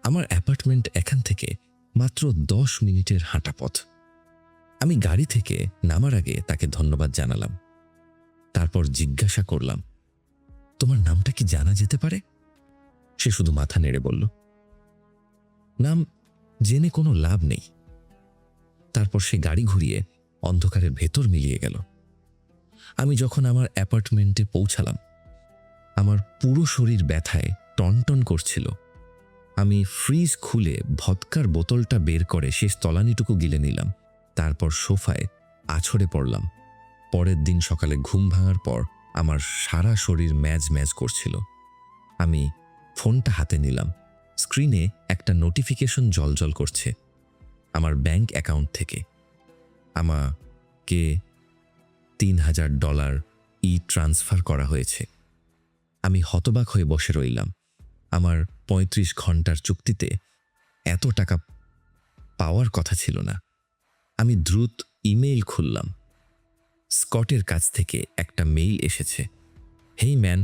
আমার অ্যাপার্টমেন্ট এখান থেকে মাত্র 10 মিনিটের হাঁটা পথ। আমি গাড়ি থেকে নামার আগে তাকে ধন্যবাদ জানালাম। তারপর জিজ্ঞাসা করলাম, তোমার নামটা কি জানা যেতে পারে? সে শুধু মাথা নেড়ে বলল, নাম জেনে কোনো লাভ নেই। তারপর সে গাড়ি ঘুরিয়ে অন্ধকারের ভেতর মিলিয়ে গেল। আমি যখন আমার অ্যাপার্টমেন্টে পৌঁছালাম, আমার পুরো শরীর ব্যথায় টনটন করছিল। আমি ফ্রিজ খুলে ভদকার বোতলটা বের করে শেষ তলানিটুকু গিলে নিলাম। তারপর সোফায় আছড়ে পড়লাম। পরের দিন সকালে ঘুম ভাঙার পর আমার সারা শরীর ম্যাজ ম্যাজ করছিল। আমি ফোনটা হাতে নিলাম। স্ক্রিনে একটা নোটিফিকেশন জ্বলজ্বল করছে। আমার ব্যাংক অ্যাকাউন্ট থেকে আমাকে $3000 ট্রান্সফার করা হয়েছে। আমি হতবাক হয়ে বসে রইলাম। আমার 35 ঘন্টার চুক্তিতে এত টাকা পাওয়ার কথা ছিল না। আমি দ্রুত ইমেইল খুললাম। স্কটের কাছ থেকে একটা মেইল এসেছে। হেই ম্যান,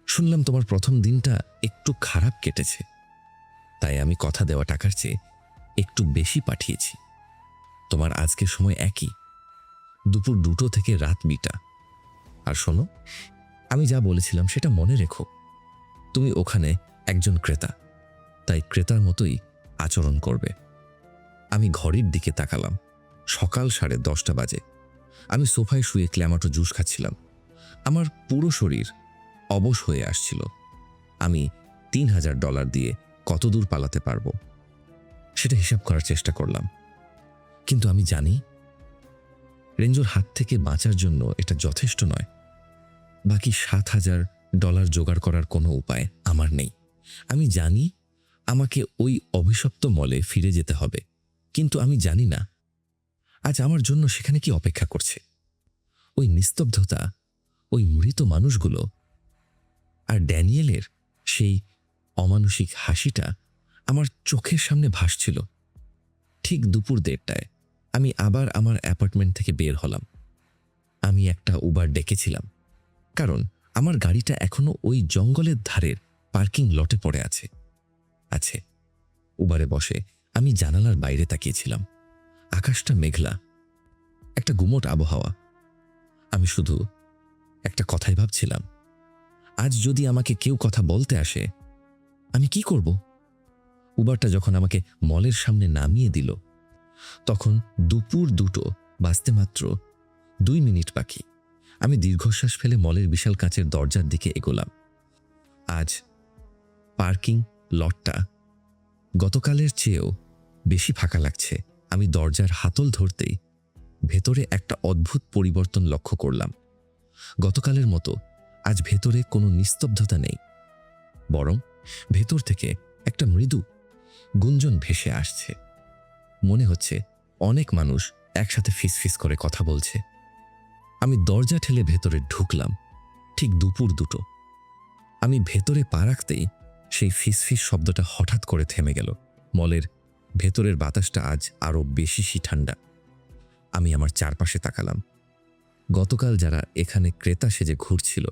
শুনলাম তোমার প্রথম দিনটা একটু খারাপ কেটেছে, তাই আমি কথা দেওয়া টাকার চেয়ে একটু বেশি পাঠিয়েছি। তোমার আজকের সময় একই, দুপুর 2টো থেকে রাত 2টা। আর শোনো, আমি যা বলেছিলাম সেটা মনে রেখো। তুমি ওখানে একজন ক্রেতা, তাই ক্রেতার মতোই আচরণ করবে। আমি ঘড়ির দিকে তাকালাম। সকাল 10:30 বাজে। আমি সোফায় শুয়ে ক্ল্যামাটো জুস খাচ্ছিলাম। আমার পুরো শরীর অবশ হয়ে আসছিল। আমি $3000 দিয়ে কতদূর পালাতে পারবো সেটা হিসাব করার চেষ্টা করলাম, কিন্তু আমি জানি রেঞ্জোর হাত থেকে বাঁচার জন্য এটা যথেষ্ট নয়। বাকি $7000 জোগাড় করার কোনো উপায় আমার নেই। আমি জানি আমাকে ওই অভিশপ্ত মলে ফিরে যেতে হবে, কিন্তু আমি জানি না আজ আমার জন্য সেখানে কি অপেক্ষা করছে। ওই নিস্তব্ধতা, ওই মৃত মানুষগুলো, আর ড্যানিয়েলের সেই অমানুষিক হাসিটা আমার চোখের সামনে ভাসছিল। ঠিক দুপুর 1:30টায় আমি আবার আমার অ্যাপার্টমেন্ট থেকে বের হলাম। আমি একটা উবার ডেকেছিলাম, কারণ আমার গাড়িটা এখনো ওই জঙ্গলের ধারের পার্কিং লটে পড়ে আছে। উবারে বসে আমি জানালার বাইরে তাকিয়েছিলাম। আকাশটা মেঘলা, একটা গুমোট আবহাওয়া। আমি শুধু একটা কথাই ভাবছিলাম, আজ যদি আমাকে কেউ কথা বলতে আসে আমি কি করব? উবারটা যখন আমাকে মলের সামনে নামিয়ে দিল, তখন দুপুর 2টো বাজতে মাত্র 2 মিনিট বাকি। আমি দীর্ঘশ্বাস ফেলে মলের বিশাল কাঁচের দরজার দিকে এগোলাম। আজ পার্কিং লটটা গতকালের চেয়েও বেশি ফাঁকা লাগছে। আমি দরজার হাতল ধরতেই ভেতরে একটা অদ্ভুত পরিবর্তন লক্ষ্য করলাম। গতকালের মতো আজ ভেতরে কোনো নিস্তব্ধতা নেই, বরং ভেতর থেকে একটা মৃদু গুঞ্জন ভেসে আসছে। মনে হচ্ছে অনেক মানুষ একসাথে ফিসফিস করে কথা বলছে। আমি দরজা ঠেলে ভেতরে ঢুকলাম ঠিক দুপুর 2টো। আমি ভেতরে পা রাখতেই সেই ফিসফিস শব্দটা হঠাৎ করে থেমে গেল। মলের ভেতরের বাতাসটা আজ আরো বেশি ঠান্ডা। আমি আমার চারপাশে তাকালাম। গতকাল যারা এখানে ক্রেতা সেজে ঘুরছিল,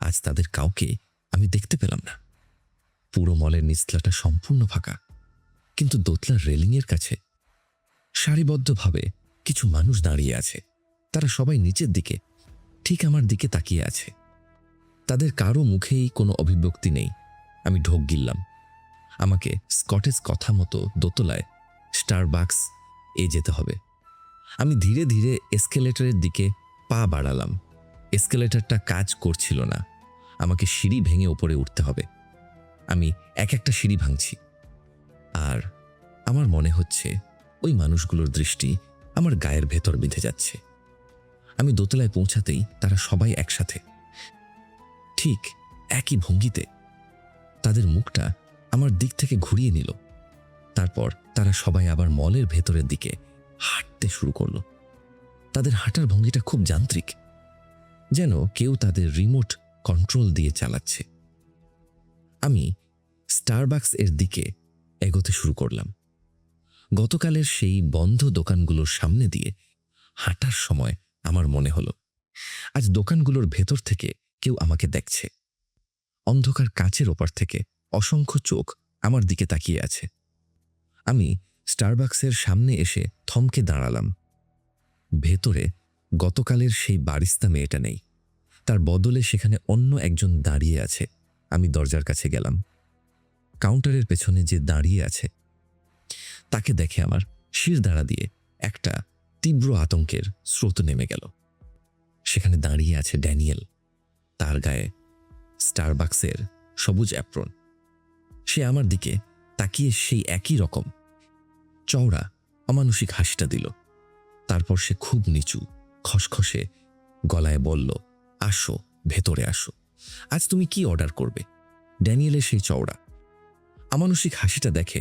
আজ তাদের কাউকে আমি দেখতে পেলাম না। পুরো মলের নিচতলাটা সম্পূর্ণ ফাঁকা, কিন্তু দোতলার রেলিংয়ের কাছে সারিবদ্ধভাবে কিছু মানুষ দাঁড়িয়ে আছে। তারা সবাই নিচের দিকে ঠিক আমার দিকে তাকিয়ে আছে। তাদের কারো মুখেই কোনো অভিব্যক্তি নেই। আমি ঢোক গিললাম। আমাকে স্কটেজ কথা মতো দোতলায় স্টারবাকস যেতে হবে। আমি ধীরে ধীরে এসকেলেটরের দিকে পা বাড়ালাম। এসকেলেটরটা কাজ করছিল না। আমাকে সিঁড়ি ভেঙে উপরে উঠতে হবে। আমি একটা সিঁড়ি ভাঙছি, আর আমার মনে হচ্ছে ওই মানুষগুলোর দৃষ্টি আমার গায়ের ভেতর বিঁধে যাচ্ছে। আমি দোতলায় পৌঁছাতেই তারা সবাই একসাথে, ঠিক একই ভঙ্গিতে তাদের মুখটা আমার দিক থেকে ঘুরিয়ে নিল। তারপর তারা সবাই আবার মলের ভেতরের দিকে হাঁটতে শুরু করলো। তাদের হাঁটার ভঙ্গিটা খুব যান্ত্রিক, যেন কেউ তাদের রিমোট কন্ট্রোল দিয়ে চালাচ্ছে। আমি স্টারবাকস এর দিকে এগোতে শুরু করলাম। গতকালের সেই বন্ধ দোকানগুলোর সামনে দিয়ে হাঁটার সময় আমার মনে হলো আজ দোকানগুলোর ভেতর থেকে কেউ আমাকে দেখছে। অন্ধকার কাচের ওপার থেকে অসংখ্য চোখ আমার দিকে তাকিয়ে আছে। আমি স্টারবাকসের সামনে এসে থমকে দাঁড়ালাম। ভেতরে গতকালের সেই বারিস্তা মেয়েটা নেই, তার বদলে সেখানে অন্য একজন দাঁড়িয়ে আছে। আমি দরজার কাছে গেলাম। কাউন্টারের পেছনে যে দাঁড়িয়ে আছে তাকে দেখে আমার শিরদাঁড়া দিয়ে একটা তীব্র আতঙ্কের স্রোত নেমে গেল। সেখানে দাঁড়িয়ে আছে ড্যানিয়েল। তার গায়ে স্টারবাকসের সবুজ অ্যাপ্রন। সে আমার দিকে তাকিয়ে সেই একই রকম চওড়া অমানুষিক হাসিটা দিল। তারপর সে খুব নিচু খসখসে গলায় বলল, আসো, ভেতরে আসো। আজ তুমি কি অর্ডার করবে? ড্যানিয়েলের সেই চওড়া অমানুষিক হাসিটা দেখে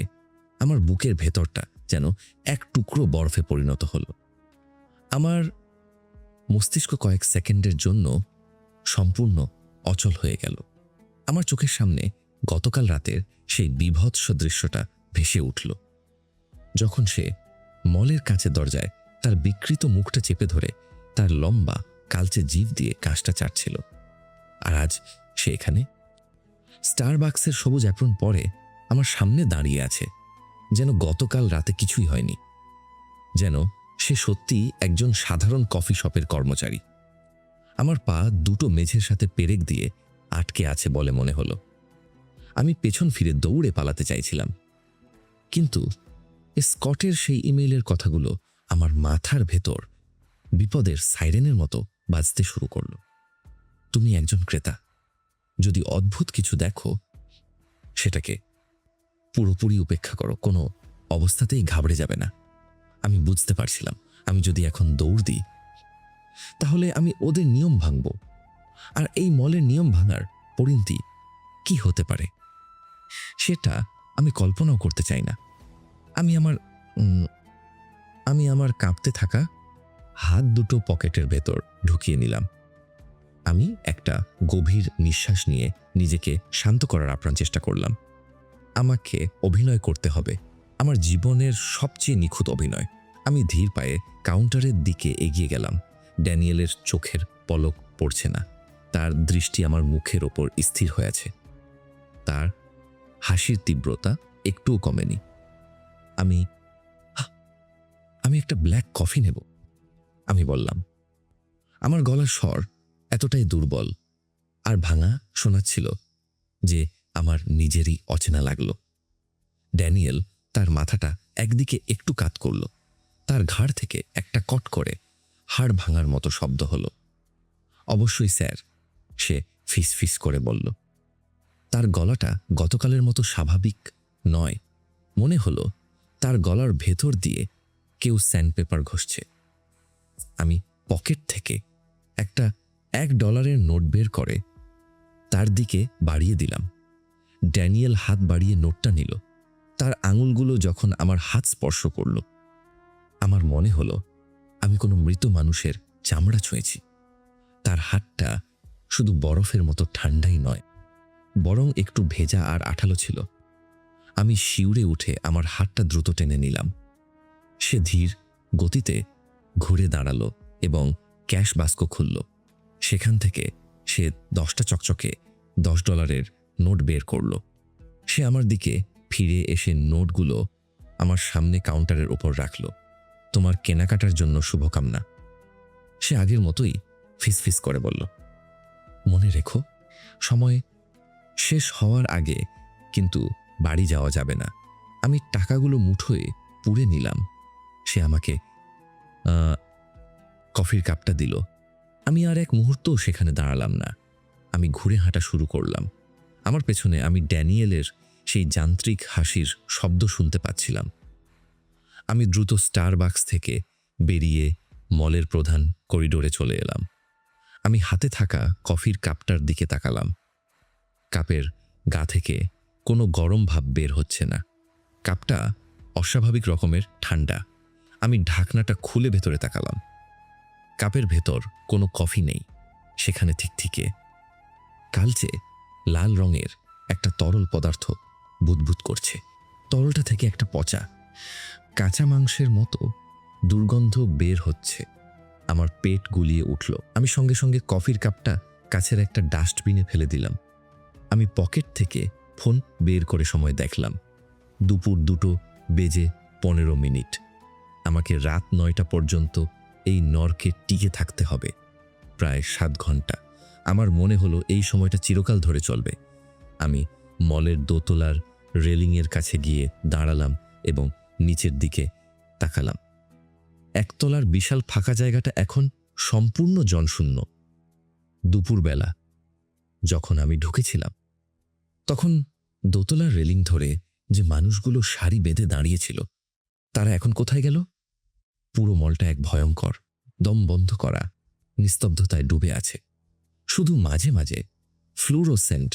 আমার বুকের ভেতরটা যেন এক টুকরো বরফে পরিণত হলো। আমার মস্তিষ্ক কয়েক সেকেন্ডের জন্য সম্পূর্ণ অচল হয়ে গেল। আমার চোখের সামনে গতকাল রাতের সেই বীভৎস দৃশ্যটা ভেসে উঠল, যখন সে মলের কাছে দরজায় তার বিকৃত মুখটা চেপে ধরে তার লম্বা কালচে জিভ দিয়ে কাঁচটা চাটছিল। আর আজ সে এখানে স্টারবাক্সের সবুজ অ্যাপ্রন পরে আমার সামনে দাঁড়িয়ে আছে, যেন গতকাল রাতে কিছুই হয়নি, যেন সে সত্যি একজন সাধারণ কফি শপের কর্মচারী। আমার পা দুটো মেঝের সাথে পেরেক দিয়ে আটকে আছে বলে মনে হলো। আমি পেছন ফিরে দৌড়ে পালাতে চাইছিলাম, কিন্তু স্কটের সেই ইমেইলের কথাগুলো আমার মাথার ভেতর বিপদের সাইরেনের মতো বাজতে শুরু করল। তুমি একজন ক্রেতা, যদি অদ্ভুত কিছু দেখো সেটাকে পুরোপুরি উপেক্ষা করো, কোনো অবস্থাতেই ঘাবড়ে যাবে না। আমি বুঝতে পারছিলাম আমি যদি এখন দৌড় দিই তাহলে আমি ওদের নিয়ম ভাঙব, আর এই মলের নিয়ম ভাঙার পরিণতি কি হতে পারে সেটা আমি কল্পনাও করতে চাই না। আমি আমার কাঁপতে থাকা হাত দুটো পকেটের ভেতর ঢুকিয়ে নিলাম। আমি একটা গভীর নিঃশ্বাস নিয়ে নিজেকে শান্ত করার আপ্রাণ চেষ্টা করলাম। আমাকে অভিনয় করতে হবে, আমার জীবনের সবচেয়ে নিখুঁত অভিনয়। আমি ধীর পায়ে কাউন্টারের দিকে এগিয়ে গেলাম। ড্যানিয়েলের চোখের পলক পড়ছে না, তার দৃষ্টি আমার মুখের ওপর স্থির হয়ে আছে। তার হাসির তীব্রতা একটুও কমেনি। আমি একটা ব্ল্যাক কফি নেব, আমি বললাম। আমার গলার স্বর এতটাই দুর্বল আর ভাঙা শোনাচ্ছিল যে আমার নিজেরই অচেনা লাগলো। ড্যানিয়েল তার মাথাটা একদিকে একটু কাত করল, তার ঘাড় থেকে একটা কট করে হাড় ভাঙার মতো শব্দ হলো। অবশ্যই স্যার, সে ফিস ফিস করে বলল। তার গলাটা গতকালের মতো স্বাভাবিক নয়, মনে হলো তার গলার ভেতর দিয়ে কেউ স্যান্ডপেপার ঘষছে। আমি পকেট থেকে একটা $1 নোট বের করে তার দিকে বাড়িয়ে দিলাম। ড্যানিয়েল হাত বাড়িয়ে নোটটা নিল। তার আঙুলগুলো যখন আমার হাত স্পর্শ করল, আমার মনে হলো আমি কোনো মৃত মানুষের চামড়া ছুঁয়েছি। তার হাতটা শুধু বরফের মতো ঠান্ডাই নয়, বরং একটু ভেজা আর আঠালো ছিল। আমি শিউরে উঠে আমার হাতটা দ্রুত টেনে নিলাম। সে ধীর গতিতে ঘুরে দাঁড়ালো এবং ক্যাশ বাস্ক খুলল। সেখান থেকে সে 10টা চকচকে $10 নোট বের করল। সে আমার দিকে ফিরে এসে নোটগুলো আমার সামনে কাউন্টারের ওপর রাখল। তোমার কেনাকাটার জন্য শুভকামনা, সে আগের মতোই ফিসফিস করে বলল। মনে রেখো, সময় শেষ হওয়ার আগে কিন্তু বাড়ি যাওয়া যাবে না। আমি টাকাগুলো মুঠোয় পুড়ে নিলাম। সে আমাকে কফির কাপটা দিল। আমি আর এক মুহূর্তও সেখানে দাঁড়ালাম না। আমি ঘুরে হাঁটা শুরু করলাম। আমার পেছনে আমি ড্যানিয়েলের সেই যান্ত্রিক হাসির শব্দ শুনতে পাচ্ছিলাম। আমি দ্রুত স্টারবাক্স থেকে বেরিয়ে মলের প্রধান করিডোরে চলে এলাম। আমি হাতে থাকা কফির কাপটার দিকে তাকালাম। কাপের গা থেকে কোনো গরম ভাব বের হচ্ছে না। কাপটা অস্বাভাবিক রকমের ঠান্ডা। আমি ঢাকনাটা খুলে ভেতরে তাকালাম। কাপের ভেতর কোনো কফি নেই, সেখানে ঠিকঠিকে কালচে লাল রঙের একটা তরল পদার্থ বুদবুদ করছে। তরলটা থেকে একটা পচা কাঁচা মাংসের মতো দুর্গন্ধ বের হচ্ছে। আমার পেট গুলিয়ে উঠল। আমি সঙ্গে সঙ্গে কফির কাপটা কাছের একটা ডাস্টবিনে ফেলে দিলাম। আমি পকেট থেকে ফোন বের করে সময় দেখলাম। দুপুর 2:15। আমাকে রাত 9টা পর্যন্ত এই নরকে টিকে থাকতে হবে, প্রায় 7 ঘন্টা। আমার মনে হলো এই সময়টা চিরকাল ধরে চলবে। আমি মলের দোতলার রেলিংয়ের কাছে গিয়ে দাঁড়ালাম এবং নিচের দিকে তাকালাম। একতলার বিশাল ফাঁকা জায়গাটা এখন সম্পূর্ণ জনশূন্য। দুপুরবেলা যখন আমি ঢুকেছিলাম, তখন দোতলার রেলিং ধরে যে মানুষগুলো সারি বেঁধে দাঁড়িয়েছিল, তারা এখন কোথায় গেল? পুরো মলটা এক ভয়ঙ্কর, দম বন্ধ করা নিস্তব্ধতায় ডুবে আছে। শুধু মাঝে মাঝে ফ্লুরোসেন্ট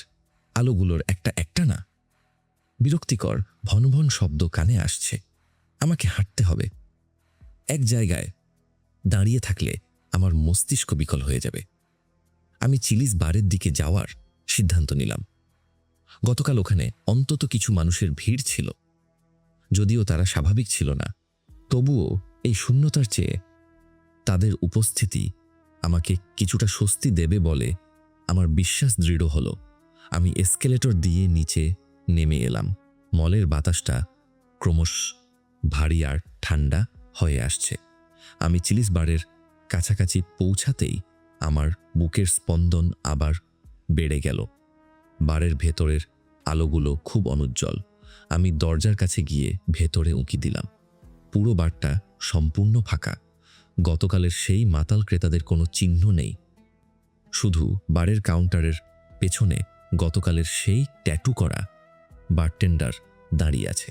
আলোগুলোর একটা না বিরক্তিকর ভনভন শব্দ কানে আসছে। আমাকে হাঁটতে হবে। এক জায়গায় দাঁড়িয়ে থাকলে আমার মস্তিষ্ক বিকল হয়ে যাবে। আমি চিলিজ বারের দিকে যাওয়ার সিদ্ধান্ত নিলাম। গতকাল ওখানে অন্তত কিছু মানুষের ভিড় ছিল। যদিও তারা স্বাভাবিক ছিল না, তবুও এই শূন্যতার চেয়ে তাদের উপস্থিতি আমাকে কিছুটা স্বস্তি দেবে বলে আমার বিশ্বাস দৃঢ় হলো। আমি এসকেলেটর দিয়ে নিচে নেমে এলাম। মলের বাতাসটা ক্রমশ ভারী আর ঠান্ডা হয়ে আসছে। আমি চিলিস বারের কাছাকাছি পৌঁছাতেই আমার বুকের স্পন্দন আবার বেড়ে গেল। বারের ভেতরের আলোগুলো খুব অনুজ্জ্বল। আমি দরজার কাছে গিয়ে ভেতরে উঁকি দিলাম। পুরো বারটা সম্পূর্ণ ফাঁকা। গতকালের সেই মাতাল ক্রেতাদের কোনো চিহ্ন নেই। শুধু বারের কাউন্টারের পেছনে গতকালের সেই ট্যাটু করা বারটেন্ডার দাঁড়িয়ে আছে।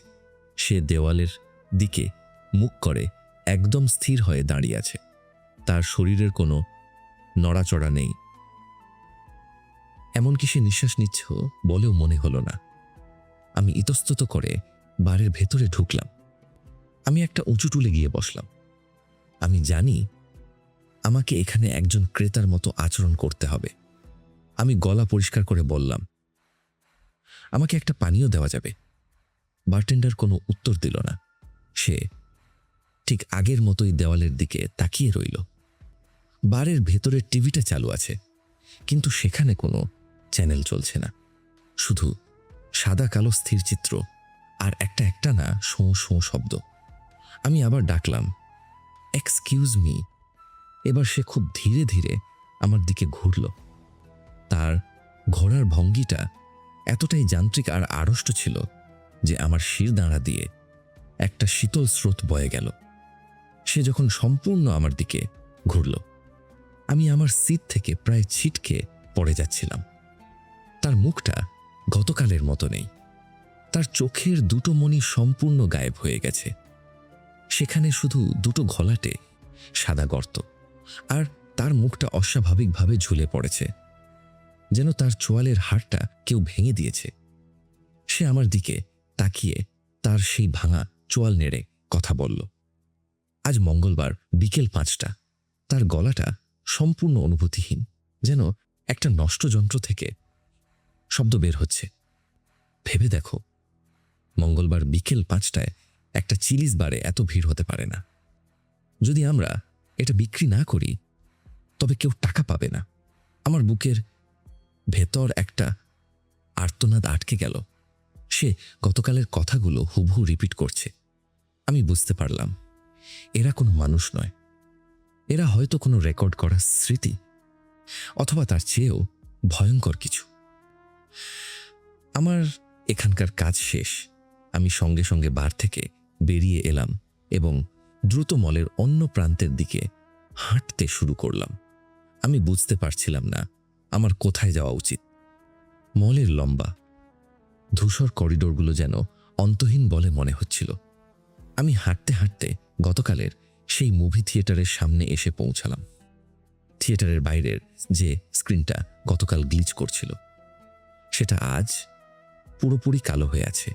সে দেওয়ালের দিকে মুখ করে একদম স্থির হয়ে দাঁড়িয়ে আছে। তার শরীরের কোনো নড়াচড়া নেই, এমনকি সে নিঃশ্বাস নিচ্ছে বলেও মনে হলো না। আমি ইতস্তত করে বারের ভেতরে ঢুকলাম। আমি একটা উঁচু টুলে গিয়ে বসলাম। আমি জানি আমাকে এখানে একজন ক্রেতার মতো আচরণ করতে হবে। আমি গলা পরিষ্কার করে বললাম, আমাকে একটা পানীয় দেওয়া যাবে? বারটেন্ডার কোনো উত্তর দিল না। সে ঠিক আগের মতোই দেওয়ালের দিকে তাকিয়ে রইল। বারের ভেতরের টিভিটা চালু আছে, কিন্তু সেখানে কোনো চ্যানেল চলছে না। শুধু সাদা কালো স্থির চিত্র আর একটা না শোঁ শোঁ শব্দ। আমি আবার ডাকলাম, এক্সকিউজ মি। এবার সে খুব ধীরে ধীরে আমার দিকে ঘুরল। তার ঘোড়ার ভঙ্গিটা এতটাই যান্ত্রিক আর আড়ষ্ট ছিল যে আমার শির দাঁড়া দিয়ে একটা শীতল স্রোত বয়ে গেল। সে যখন সম্পূর্ণ আমার দিকে ঘুরল, আমি আমার সিট থেকে প্রায় ছিটকে পড়ে যাচ্ছিলাম। তার মুখটা গতকালের মতো নেই। তার চোখের দুটো মণি সম্পূর্ণ গায়েব হয়ে গেছে। সেখানে শুধু দুটো ঘোলাটে সাদা গর্ত, আর তার মুখটা অস্বাভাবিকভাবে ঝুলে পড়েছে, যেন তার চোয়ালের হাড়টা কেউ ভেঙে দিয়েছে। সে আমার দিকে তাকিয়ে তার সেই ভাঙা চোয়াল নেড়ে কথা বলল। আজ মঙ্গলবার বিকেল 5টা। তার গলাটা সম্পূর্ণ অনুভূতিহীন, যেন একটা নষ্ট যন্ত্র থেকে শব্দ বের হচ্ছে। ভেবে দেখো, মঙ্গলবার বিকেল 5টায় একটা চিলিস বারে এত ভিড় হতে পারে না। যদি আমরা এটা বিক্রি না করি তবে কেউ টাকা পাবে না। আমার বুকের ভেতর একটা আর্তনাদ আটকে গেল। সে গতকালের কথাগুলো হুবহু রিপিট করছে। আমি বুঝতে পারলাম এরা কোনো মানুষ নয়। এরা হয়তো কোনো রেকর্ড করা স্মৃতি, অথবা তার চেয়েও ভয়ঙ্কর কিছু। আমার এখানকার কাজ শেষ। আমি সঙ্গে সঙ্গে বার থেকে বেরিয়ে এলাম এবং দ্রুত মলের অন্য প্রান্তের দিকে হাঁটতে শুরু করলাম। আমি বুঝতে পারছিলাম না আমার কোথায় যাওয়া উচিত। মলের লম্বা ধূসর করিডোরগুলো যেন অন্তহীন বলে মনে হচ্ছিল। আমি হাঁটতে হাঁটতে গতকালের সেই মুভি থিয়েটারের সামনে এসে পৌঁছালাম। থিয়েটারের বাইরের যে স্ক্রিনটা গতকাল গ্লিচ করছিল, সেটা আজ পুরোপুরি কালো হয়ে আছে।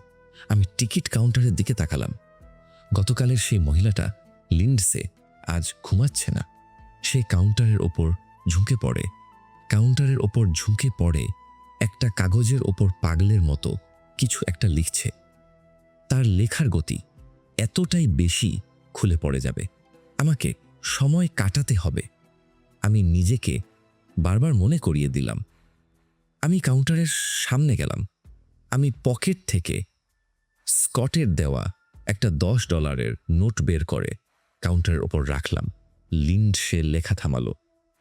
আমি টিকিট কাউন্টারের দিকে তাকালাম। গতকালের সেই মহিলাটা লিন্ডসে আজ ঘুমাচ্ছে না। সে কাউন্টারের ওপর ঝুঁকে পড়ে একটা কাগজের ওপর পাগলের মতো কিছু একটা লিখছে। তার লেখার গতি এতটাই বেশি খুলে পড়ে যাবে। আমাকে সময় কাটাতে হবে। আমি নিজেকে বারবার মনে করিয়ে দিলাম। আমি কাউন্টারের সামনে গেলাম। আমি পকেট থেকে স্কটের দেওয়া একটা $10 নোট বের করে কাউন্টারের ওপর রাখলাম। লিন্ড সে লেখা থামালো।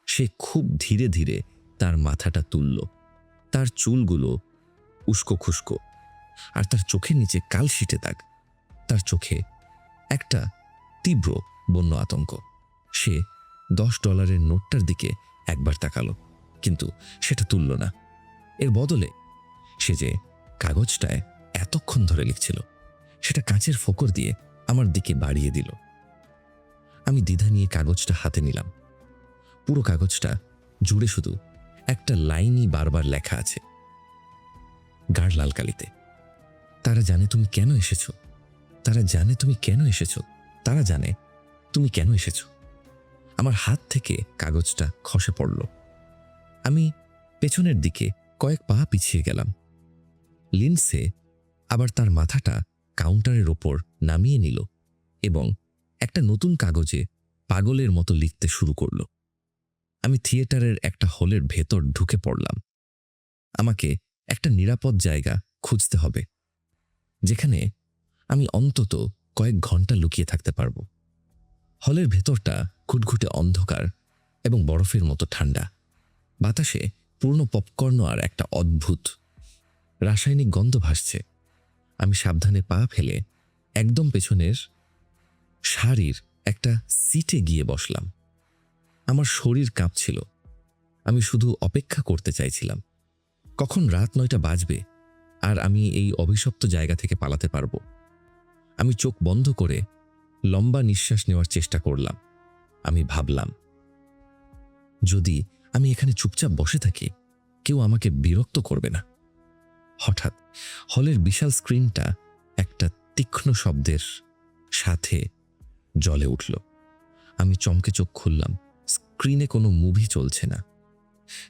সে খুব ধীরে ধীরে তার মাথাটা তুলল। তার চুলগুলো উস্কো খুস্কো, আর তার চোখের নিচে কালশিটে দাগ। তার চোখে একটা তীব্র বন্য আতঙ্ক। সে $10 নোটটার দিকে একবার তাকালো, কিন্তু সেটা তুলল না। এর বদলে সে যে কাগজটায় এতক্ষণ ধরে লিখছিল, সেটা কাঁচের ফোকর দিয়ে আমার দিকে বাড়িয়ে দিল। আমি দ্বিধা নিয়ে কাগজটা হাতে নিলাম। পুরো কাগজটা জুড়ে শুধু একটা লাইনই বারবার লেখা আছে, গাঢ় লাল কালিতে। তারা জানে তুমি কেন এসেছো। তারা জানে তুমি কেন এসেছো। তারা জানে তুমি কেন এসেছো। আমার হাত থেকে কাগজটা খসে পড়ল। আমি পেছনের দিকে কয়েক পা পিছিয়ে গেলাম। লিন্ডসে আবার তার মাথাটা কাউন্টারের ওপর নামিয়ে নিল এবং একটা নতুন কাগজে পাগলের মতো লিখতে শুরু করল। আমি থিয়েটারের একটা হলের ভেতর ঢুকে পড়লাম। আমাকে একটা নিরাপদ জায়গা খুঁজতে হবে, যেখানে আমি অন্তত কয়েক ঘন্টা লুকিয়ে থাকতে পারব। হলের ভেতরটা ঘুটঘুটে অন্ধকার এবং বরফের মতো ঠান্ডা। বাতাসে পুরনো পপকর্ন আর একটা অদ্ভুত রাসায়নিক গন্ধ ভাসছে। আমি সাবধানে পা ফেলে একদম পেছনের সারির একটা সিটে গিয়ে বসলাম। আমার শরীর কাঁপছিল। আমি শুধু অপেক্ষা করতে চাইছিলাম কখন রাত 9টা বাজবে আর আমি এই অভিশপ্ত জায়গা থেকে পালাতে পারব। আমি চোখ বন্ধ করে লম্বা নিঃশ্বাস নেওয়ার চেষ্টা করলাম। আমি ভাবলাম, যদি আমি এখানে চুপচাপ বসে থাকি, কেউ আমাকে বিরক্ত করবে না। হঠাৎ হলের বিশাল স্ক্রিনটা একটা তীক্ষ্ণ শব্দের সাথে জ্বলে উঠল। আমি চমকে চোখ খুললাম। স্ক্রিনে কোনো মুভি চলছে না।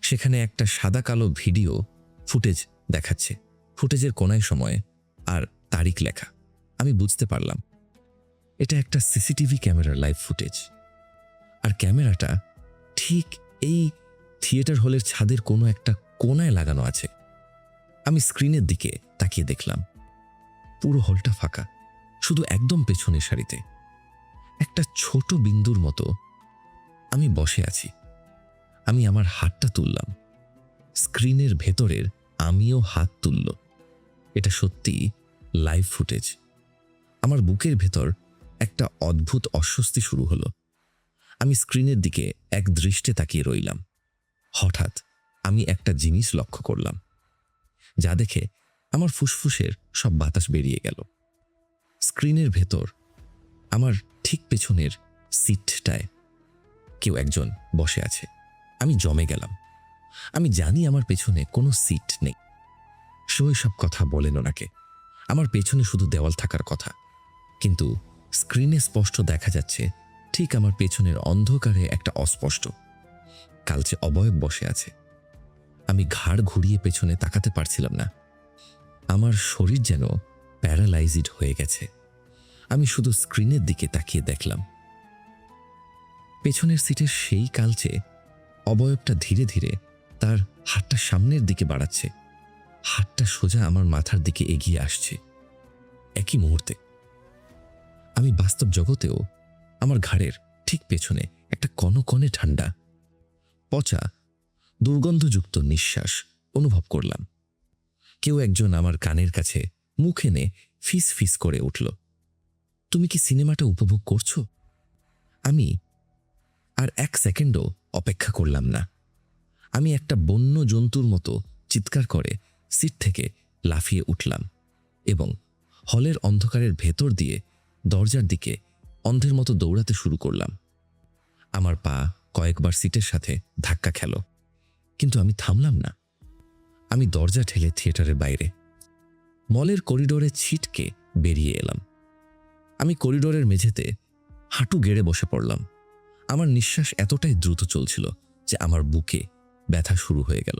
সেখানে একটা সাদা কালো ভিডিও ফুটেজ দেখাচ্ছে। ফুটেজের কোনায় সময় আর তারিখ লেখা। আমি বুঝতে পারলাম এটা একটা সিসিটিভি ক্যামেরার লাইভ ফুটেজ। আর ক্যামেরাটা ঠিক এই থিয়েটার হলের ছাদের কোনো একটা কোনায় লাগানো আছে। আমি স্ক্রিনের দিকে তাকিয়ে দেখলাম পুরো হলটা ফাঁকা। শুধু একদম পেছনের সারিতে একটা ছোট বিন্দুর মতো আমি বসে আছি। আমি আমার হাতটা তুললাম। স্ক্রিনের ভেতরের আমিও হাত তুলল। এটা সত্যি লাইভ ফুটেজ। আমার বুকের ভেতর একটা অদ্ভুত অস্বস্তি শুরু হলো। আমি স্ক্রিনের দিকে এক দৃষ্টে তাকিয়ে রইলাম। হঠাৎ আমি একটা জিনিস লক্ষ্য করলাম, যা দেখে আমার ফুসফুসের সব বাতাস বেরিয়ে গেল। স্ক্রিনের ভেতর আমার ঠিক পেছনের সিটটায় কেউ একজন বসে আছে। আমি জমে গেলাম। আমি জানি আমার পেছনে কোনো সিট নেই। সব কথা বলেন ওনাকে। আমার পেছনে শুধু দেওয়াল থাকার কথা, কিন্তু স্ক্রিনে স্পষ্ট দেখা যাচ্ছে ঠিক আমার পেছনের অন্ধকারে একটা অস্পষ্ট কালচে অবয়ব বসে আছে। আমি ঘাড় ঘুরিয়ে পেছনে তাকাতে পারছিলাম না। আমার শরীর যেন প্যারালাইজড হয়ে গেছে। আমি শুধু স্ক্রিনের দিকে তাকিয়ে দেখলাম পেছনের সিটের সেই কালচে অবয়বটা ধীরে ধীরে তার হাতটা সামনের দিকে বাড়াচ্ছে। হাতটা সোজা আমার মাথার দিকে এগিয়ে আসছে। একই মুহূর্তে আমি বাস্তব জগতেও আমার ঘাড়ের ঠিক পেছনে একটা কনকনে ঠান্ডা, পচা, দুর্গন্ধযুক্ত নিঃশ্বাস অনুভব করলাম। কেউ একজন আমার কানের কাছে মুখ এনে ফিস ফিস করে উঠল, তুমি কি সিনেমাটা উপভোগ করছো? আমি আর এক সেকেন্ডও অপেক্ষা করলাম না। আমি একটা বন্য জন্তুর মতো চিৎকার করে সিট থেকে লাফিয়ে উঠলাম এবং হলের অন্ধকারের ভেতর দিয়ে দরজার দিকে অন্ধের মতো দৌড়াতে শুরু করলাম। আমার পা কয়েকবার সিটের সাথে ধাক্কা খেল, কিন্তু আমি থামলাম না। আমি দরজা ঠেলে থিয়েটারের বাইরে মলের করিডোরে ছিটকে বেরিয়ে এলাম। আমি করিডোরের মেঝেতে হাঁটু গেড়ে বসে পড়লাম। আমার নিঃশ্বাস এতটাই দ্রুত চলছিল যে আমার বুকে ব্যথা শুরু হয়ে গেল।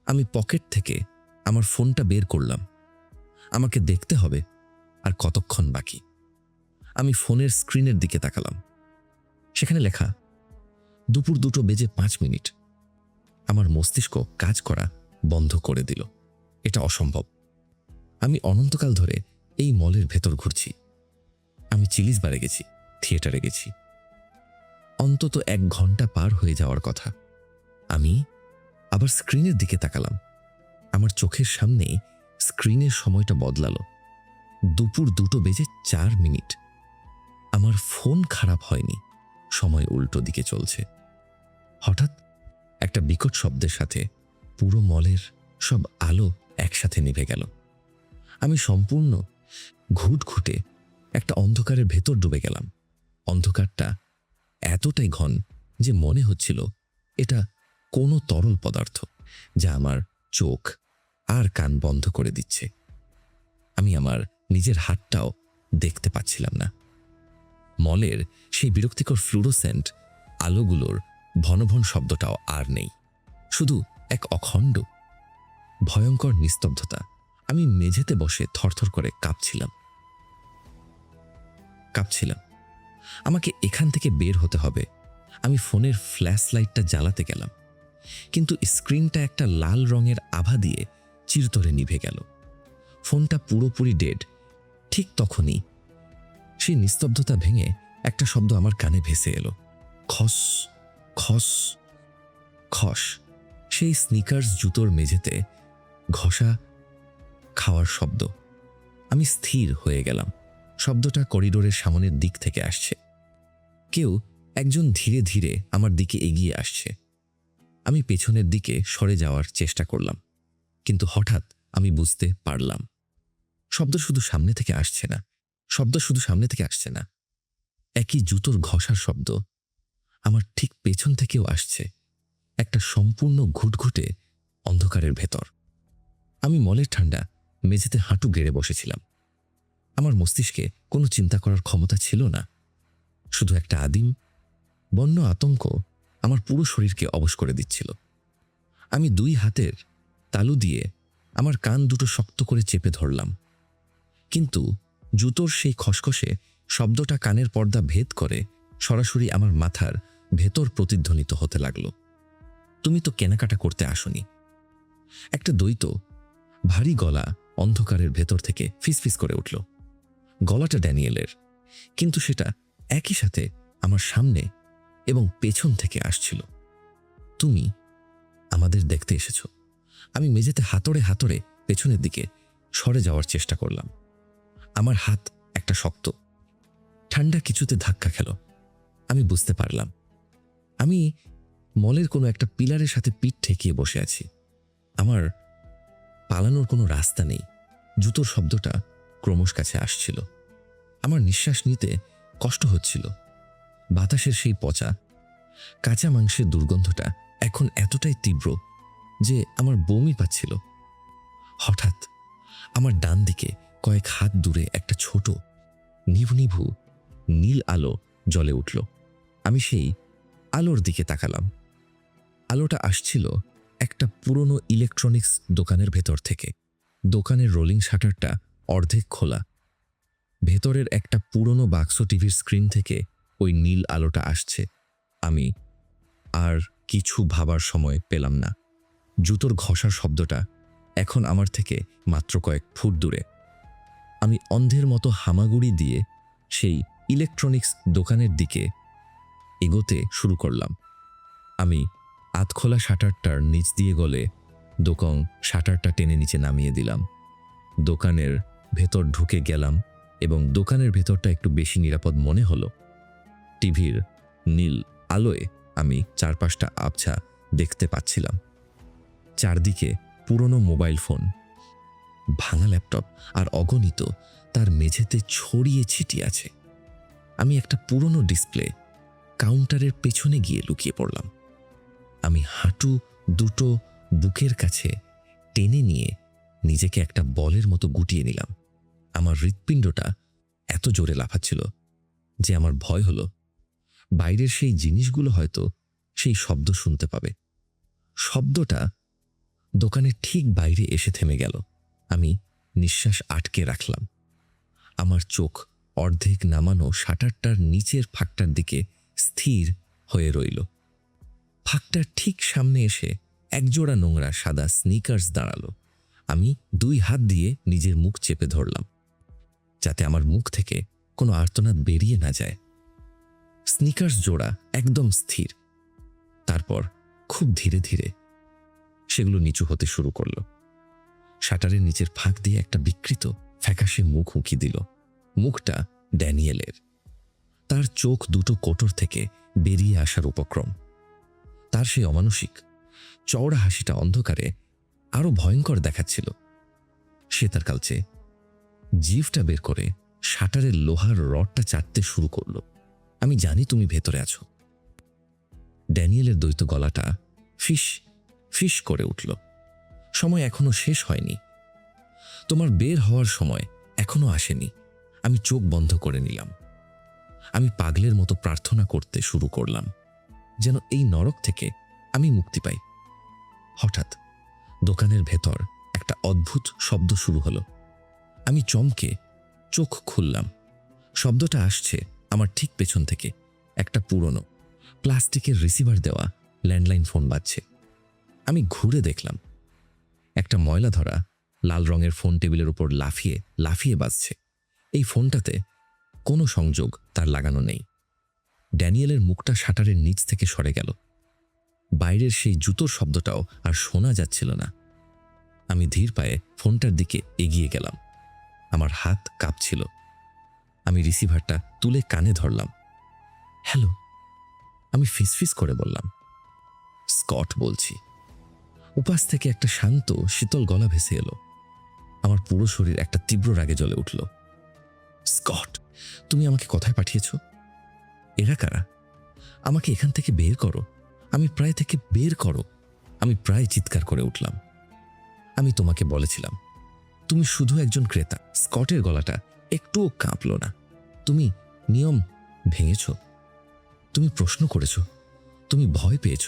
আমি পকেট থেকে আমার ফোনটা বের করলাম। আমাকে দেখতে হবে আর কতক্ষণ বাকি। আমি ফোনের স্ক্রিনের দিকে তাকালাম। সেখানে লেখা 2:05 আমার মস্তিষ্ক কাজ করা বন্ধ করে দিল। এটা অসম্ভব। আমি অনন্তকাল ধরে এই মলের ভেতর ঘুরছি। আমি চিলিজ বারে গেছি, থিয়েটারে গেছি। অন্তত 1 ঘন্টা পার হয়ে যাওয়ার কথা। আমি আবার স্ক্রিনের দিকে তাকালাম। আমার চোখের সামনে স্ক্রিনের সময়টা বদলালো। 2:04 আমার ফোন খারাপ হয়নি, সময় উল্টো দিকে চলছে। হঠাৎ একটা বিকট শব্দের সাথে পুরো মলের সব আলো একসাথে নিভে গেল। আমি সম্পূর্ণ ঘুটঘুটে একটা অন্ধকারের ভেতর ডুবে গেলাম। অন্ধকারটা এতটাই ঘন যে মনে হচ্ছিল এটা কোনো তরল পদার্থ যা আমার চোখ আর কান বন্ধ করে দিচ্ছে। আমি আমার নিজের হাতটাও দেখতে পাচ্ছিলাম না। মলের সেই বিরক্তিকর ফ্লুরোসেন্ট আলোগুলোর ভনভন শব্দটাও আর নেই। শুধু এক অখণ্ড ভয়ঙ্কর নিস্তব্ধতা। আমি মেঝেতে বসে থরথর করে কাঁপছিলাম। আমাকে এখান থেকে বের হতে হবে। আমি ফোনের ফ্ল্যাশ লাইটটা জ্বালাতে গেলাম, কিন্তু স্ক্রিনটা একটা লাল রঙের আভা দিয়ে চিরতরে নিভে গেল। ফোনটা পুরোপুরি ডেড। ঠিক তখনই সেই নিস্তব্ধতা ভেঙে একটা শব্দ আমার কানে ভেসে এলো। খস খস খস। সেই স্নিকার্স জুতোর মেঝেতে ঘষা খাওয়ার শব্দ। আমি স্থির হয়ে গেলাম। শব্দটা করিডোরের সামনের দিক থেকে আসছে। কেউ একজন ধীরে ধীরে আমার দিকে এগিয়ে আসছে। আমি পেছনের দিকে সরে যাওয়ার চেষ্টা করলাম, কিন্তু হঠাৎ আমি বুঝতে পারলাম শব্দ শুধু সামনে থেকে আসছে না। একই জুতোর ঘষার শব্দ আমার ঠিক পেছন থেকেও আসছে, একটা সম্পূর্ণ ঘুটঘুটে অন্ধকারের ভেতর। আমি মলের ঠান্ডা মেঝেতে হাঁটু গেড়ে বসেছিলাম। আমার মস্তিষ্কে কোনো চিন্তা করার ক্ষমতা ছিল না, শুধু একটা আদিম বন্য আতঙ্ক আমার পুরো শরীরকে অবশ করে দিচ্ছিল। আমি 2 হাতের তালু দিয়ে আমার কান দুটো শক্ত করে চেপে ধরলাম, কিন্তু জুতোর সেই খসখসে শব্দটা কানের পর্দা ভেদ করে সরাসরি আমার মাথার ভেতর প্রতিধ্বনিত হতে লাগলো। তুমি তো কেনাকাটা করতে আসনি। একটা দ্বৈত ভারী গলা অন্ধকারের ভেতর থেকে ফিসফিস করে উঠল। গলাটা ড্যানিয়েলের, কিন্তু সেটা একই সাথে আমার সামনে এবং পেছন থেকে আসছিল। তুমি আমাদের দেখতে এসেছ। আমি মেঝেতে হাতড়ে হাতড়ে পেছনের দিকে সরে যাওয়ার চেষ্টা করলাম। আমার হাত একটা শক্ত ঠান্ডা কিছুতে ধাক্কা খেল। আমি বুঝতে পারলাম আমি মলের কোনো একটা পিলারের সাথে পিঠ ঠেকিয়ে বসে আছি। আমার পালানোর কোনো রাস্তা নেই। জুতোর শব্দটা ক্রমশ কাছে আসছিল। আমার নিঃশ্বাস নিতে কষ্ট হচ্ছিল। বাতাসের সেই পচা কাঁচা মাংসের দুর্গন্ধটা এখন এতটাই তীব্র যে আমার বমি পাচ্ছিল। হঠাৎ আমার ডান দিকে কয়েক হাত দূরে একটা ছোট নিভু নিভু নীল আলো জ্বলে উঠল। আমি সেই আলোর দিকে তাকালাম। আলোটা আসছিল একটা পুরনো ইলেকট্রনিক্স দোকানের ভেতর থেকে। দোকানের রোলিং শাটারটা অর্ধেক খোলা। ভেতরের একটা পুরনো বাক্স টিভির স্ক্রিন থেকে ওই নীল আলোটা আসছে। আমি আর কিছু ভাবার সময় পেলাম না। জুতোর ঘষার শব্দটা এখন আমার থেকে মাত্র কয়েক ফুট দূরে। আমি অন্ধের মতো হামাগুড়ি দিয়ে সেই ইলেকট্রনিক্স দোকানের দিকে এগোতে শুরু করলাম। আমি আধখোলা শাটারটার নিচ দিয়ে গলে দোকান শাটারটা টেনে নিচে নামিয়ে দিলাম। দোকানের ভেতর ঢুকে গেলাম এবং দোকানের ভেতরটা একটু বেশি নিরাপদ মনে হলো। টিভির নীল আলোয় আমি চারপাশটা আবছা দেখতে পাচ্ছিলাম। চারদিকে পুরনো মোবাইল ফোন, ভাঙা ল্যাপটপ আর অগণিত তার মেঝেতে ছড়িয়ে ছিটিয়ে আছে। আমি একটা পুরনো ডিসপ্লে কাউন্টারের পেছনে গিয়ে লুকিয়ে পড়লাম। আমি হাঁটু দুটো বুকের কাছে টেনে নিয়ে নিজেকে একটা বলের মতো গুটিয়ে নিলাম। আমার হৃৎপিণ্ডটা এত জোরে লাফাচ্ছিল যে আমার ভয় হলো বাইরের সেই জিনিসগুলো হয়তো সেই শব্দ শুনতে পাবে। শব্দটা দোকানের ঠিক বাইরে এসে থেমে গেল। আমি নিঃশ্বাস আটকে রাখলাম। আমার চোখ অর্ধেক নামানো শাটারটার নিচের ফাঁকটার দিকে স্থির হয়ে রইল। ফাঁকটার ঠিক সামনে এসে একজোড়া নোংরা সাদা স্নিকার্স দাঁড়ালো। আমি 2 হাত দিয়ে নিজের মুখ চেপে ধরলাম, যাতে আমার মুখ থেকে কোনো আর্তনাদ বেরিয়ে না যায়। স্নিকার্স জোড়া একদম স্থির। তারপর খুব ধীরে ধীরে সেগুলো নিচু হতে শুরু করলো। শাটারের নিচের ফাঁক দিয়ে একটা বিকৃত ফ্যাকাশে মুখ উঁকি দিল। মুখটা ড্যানিয়েলের। তার চোখ দুটো কোটর থেকে বেরিয়ে আসার উপক্রম। তার সেই অমানুষিক চওড়া হাসিটা অন্ধকারে আরো ভয়ঙ্কর দেখাচ্ছিল। সে তার কালচে জিভটা বের করে শাটারের লোহার রডটা চাটতে শুরু করলো। আমি জানি তুমি ভেতরে আছো। ড্যানিয়েলের দ্বৈত গলাটা ফিস ফিস করে উঠল। সময় এখনো শেষ হয়নি। তোমার বের হওয়ার সময় এখনো আসেনি। আমি চোখ বন্ধ করে নিলাম। আমি পাগলের মতো প্রার্থনা করতে শুরু করলাম যেন এই নরক থেকে আমি মুক্তি পাই। হঠাৎ দোকানের ভেতর একটা অদ্ভুত শব্দ শুরু হলো। আমি চমকে চোখ খুললাম। শব্দটা আসছে আমার ঠিক পেছন থেকে একটা পুরনো প্লাস্টিকের রিসিভার দেওয়া ল্যান্ডলাইন ফোন বাজছে। আমি ঘুরে দেখলাম একটা ময়লা ধরা লাল রঙের ফোন টেবিলের উপর লাফিয়ে লাফিয়ে বাজছে। এই ফোনটাতে কোনো সংযোগ তার লাগানো নেই। ড্যানিয়েলের মুখটা শাটারের নিচ থেকে সরে গেল। বাইরের সেই জুতোর শব্দটাও আর শোনা যাচ্ছিল না। আমি ধীর পায়ে ফোনটার দিকে এগিয়ে গেলাম। আমার হাত কাঁপছিল। আমি রিসিভারটা তুলে কানে ধরলাম। হ্যালো, আমি ফিসফিস করে বললাম। স্কট বলছি। উপাস থেকে একটা শান্ত শীতল গলা ভেসে এলো। আমার পুরো শরীর একটা তীব্র রাগে জ্বলে উঠল। স্কট, তুমি আমাকে কথায় পাঠিয়েছ? এরা কারা? আমাকে এখান থেকে বের করো, আমি প্রায় চিৎকার করে উঠলাম। আমি তোমাকে বলেছিলাম তুমি শুধু একজন ক্রেতা। স্কটের গলাটা একটুও কাঁপল না। তুমি নিয়ম ভেঙেছ, তুমি প্রশ্ন করেছ, তুমি ভয় পেয়েছ।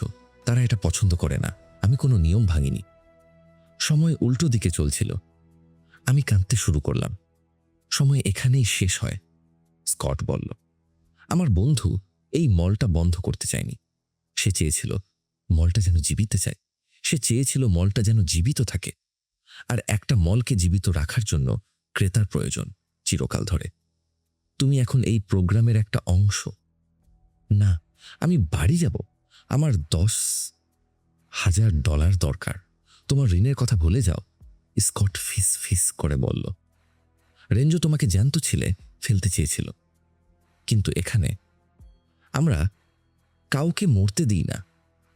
তারা এটা পছন্দ করে না। আমি কোনো নিয়ম ভাঙিনি। সময় উল্টো দিকে চলছিল। আমি কাঁদতে শুরু করলাম। সময় এখানেই শেষ হয়, স্কট বলল। আমার বন্ধু এই মলটা বন্ধ করতে চায়নি। সে চেয়েছিল মলটা যেন জীবিত থাকে। আর একটা মলকে জীবিত রাখার জন্য ক্রেতার প্রয়োজন চিরকাল ধরে। তুমি এখন এই প্রোগ্রামের একটা অংশ। না, আমি বাড়ি যাব। আমার $10,000 দরকার। তোমার ঋণের কথা ভুলে যাও, স্কট ফিস ফিস করে বলল। রেঞ্জো তোমাকে জ্যান্ত ছিলে ফেলতে চেয়েছিল, কিন্তু এখানে আমরা কাউকে মরতে দিই না,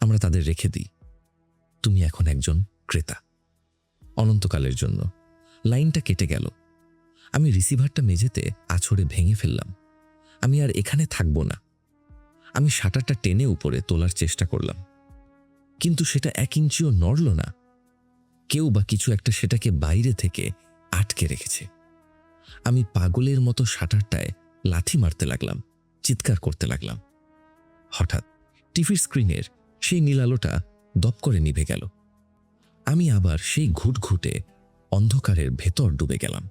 আমরা তাদের রেখে দিই। তুমি এখন একজন ক্রেতা, অনন্তকালের জন্য। লাইনটা কেটে গেল। আমি রিসিভারটা মেঝেতে আছড়ে ভেঙে ফেললাম। আমি আর এখানে থাকব না। আমি শাটারটা টেনে উপরে তোলার চেষ্টা করলাম, কিন্তু সেটা 1 ইঞ্চিও নড়ল না। কেউ বা কিছু একটা সেটাকে বাইরে থেকে আটকে রেখেছে। আমি পাগলের মতো শাটারটায় লাথি মারতে লাগলাম, চিৎকার করতে লাগলাম। হঠাৎ টিভির স্ক্রিনের সেই নীল আলোটা দপ করে নিভে গেল। আমি আবার সেই ঘুটঘুটে অন্ধকারের ভেতর ডুবে গেলাম।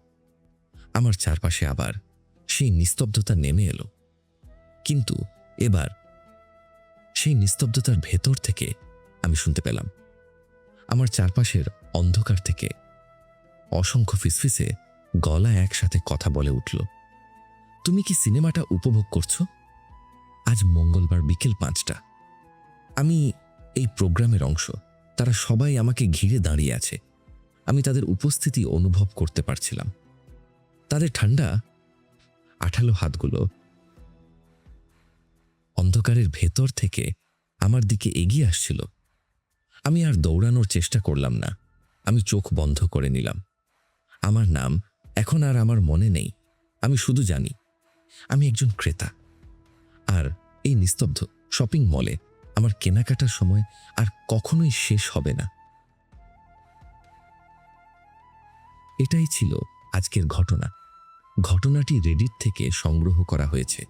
আমার চারপাশে আবার সেই নিস্তব্ধতা নেমে এলো, কিন্তু এবার সেই নিস্তব্ধতার ভেতর থেকে আমি শুনতে পেলাম আমার চারপাশের অন্ধকার থেকে অসংখ্য ফিসফিসে গলা একসাথে কথা বলে উঠল। তুমি কি সিনেমাটা উপভোগ করছো? আজ মঙ্গলবার বিকেল 5টা। আমি এই প্রোগ্রামের অংশ। তারা সবাই আমাকে ঘিরে দাঁড়িয়ে আছে। আমি তাদের উপস্থিতি অনুভব করতে পারছিলাম। তাদের ঠান্ডা 18 হাতগুলো অন্ধকারের ভেতর থেকে আমার দিকে এগিয়ে আসছিল। আমি আর দৌড়ানোর চেষ্টা করলাম না। আমি চোখ বন্ধ করে নিলাম। আমার নাম এখন আর আমার মনে নেই। আমি শুধু জানি আমি একজন ক্রেতা। আর এই নিস্তব্ধ শপিং মলে আমার কেনাকাটার সময় আর কখনোই শেষ হবে না। এটাই ছিল আজকের ঘটনা। ঘটনাটি রেডিট থেকে সংগ্রহ করা হয়েছে।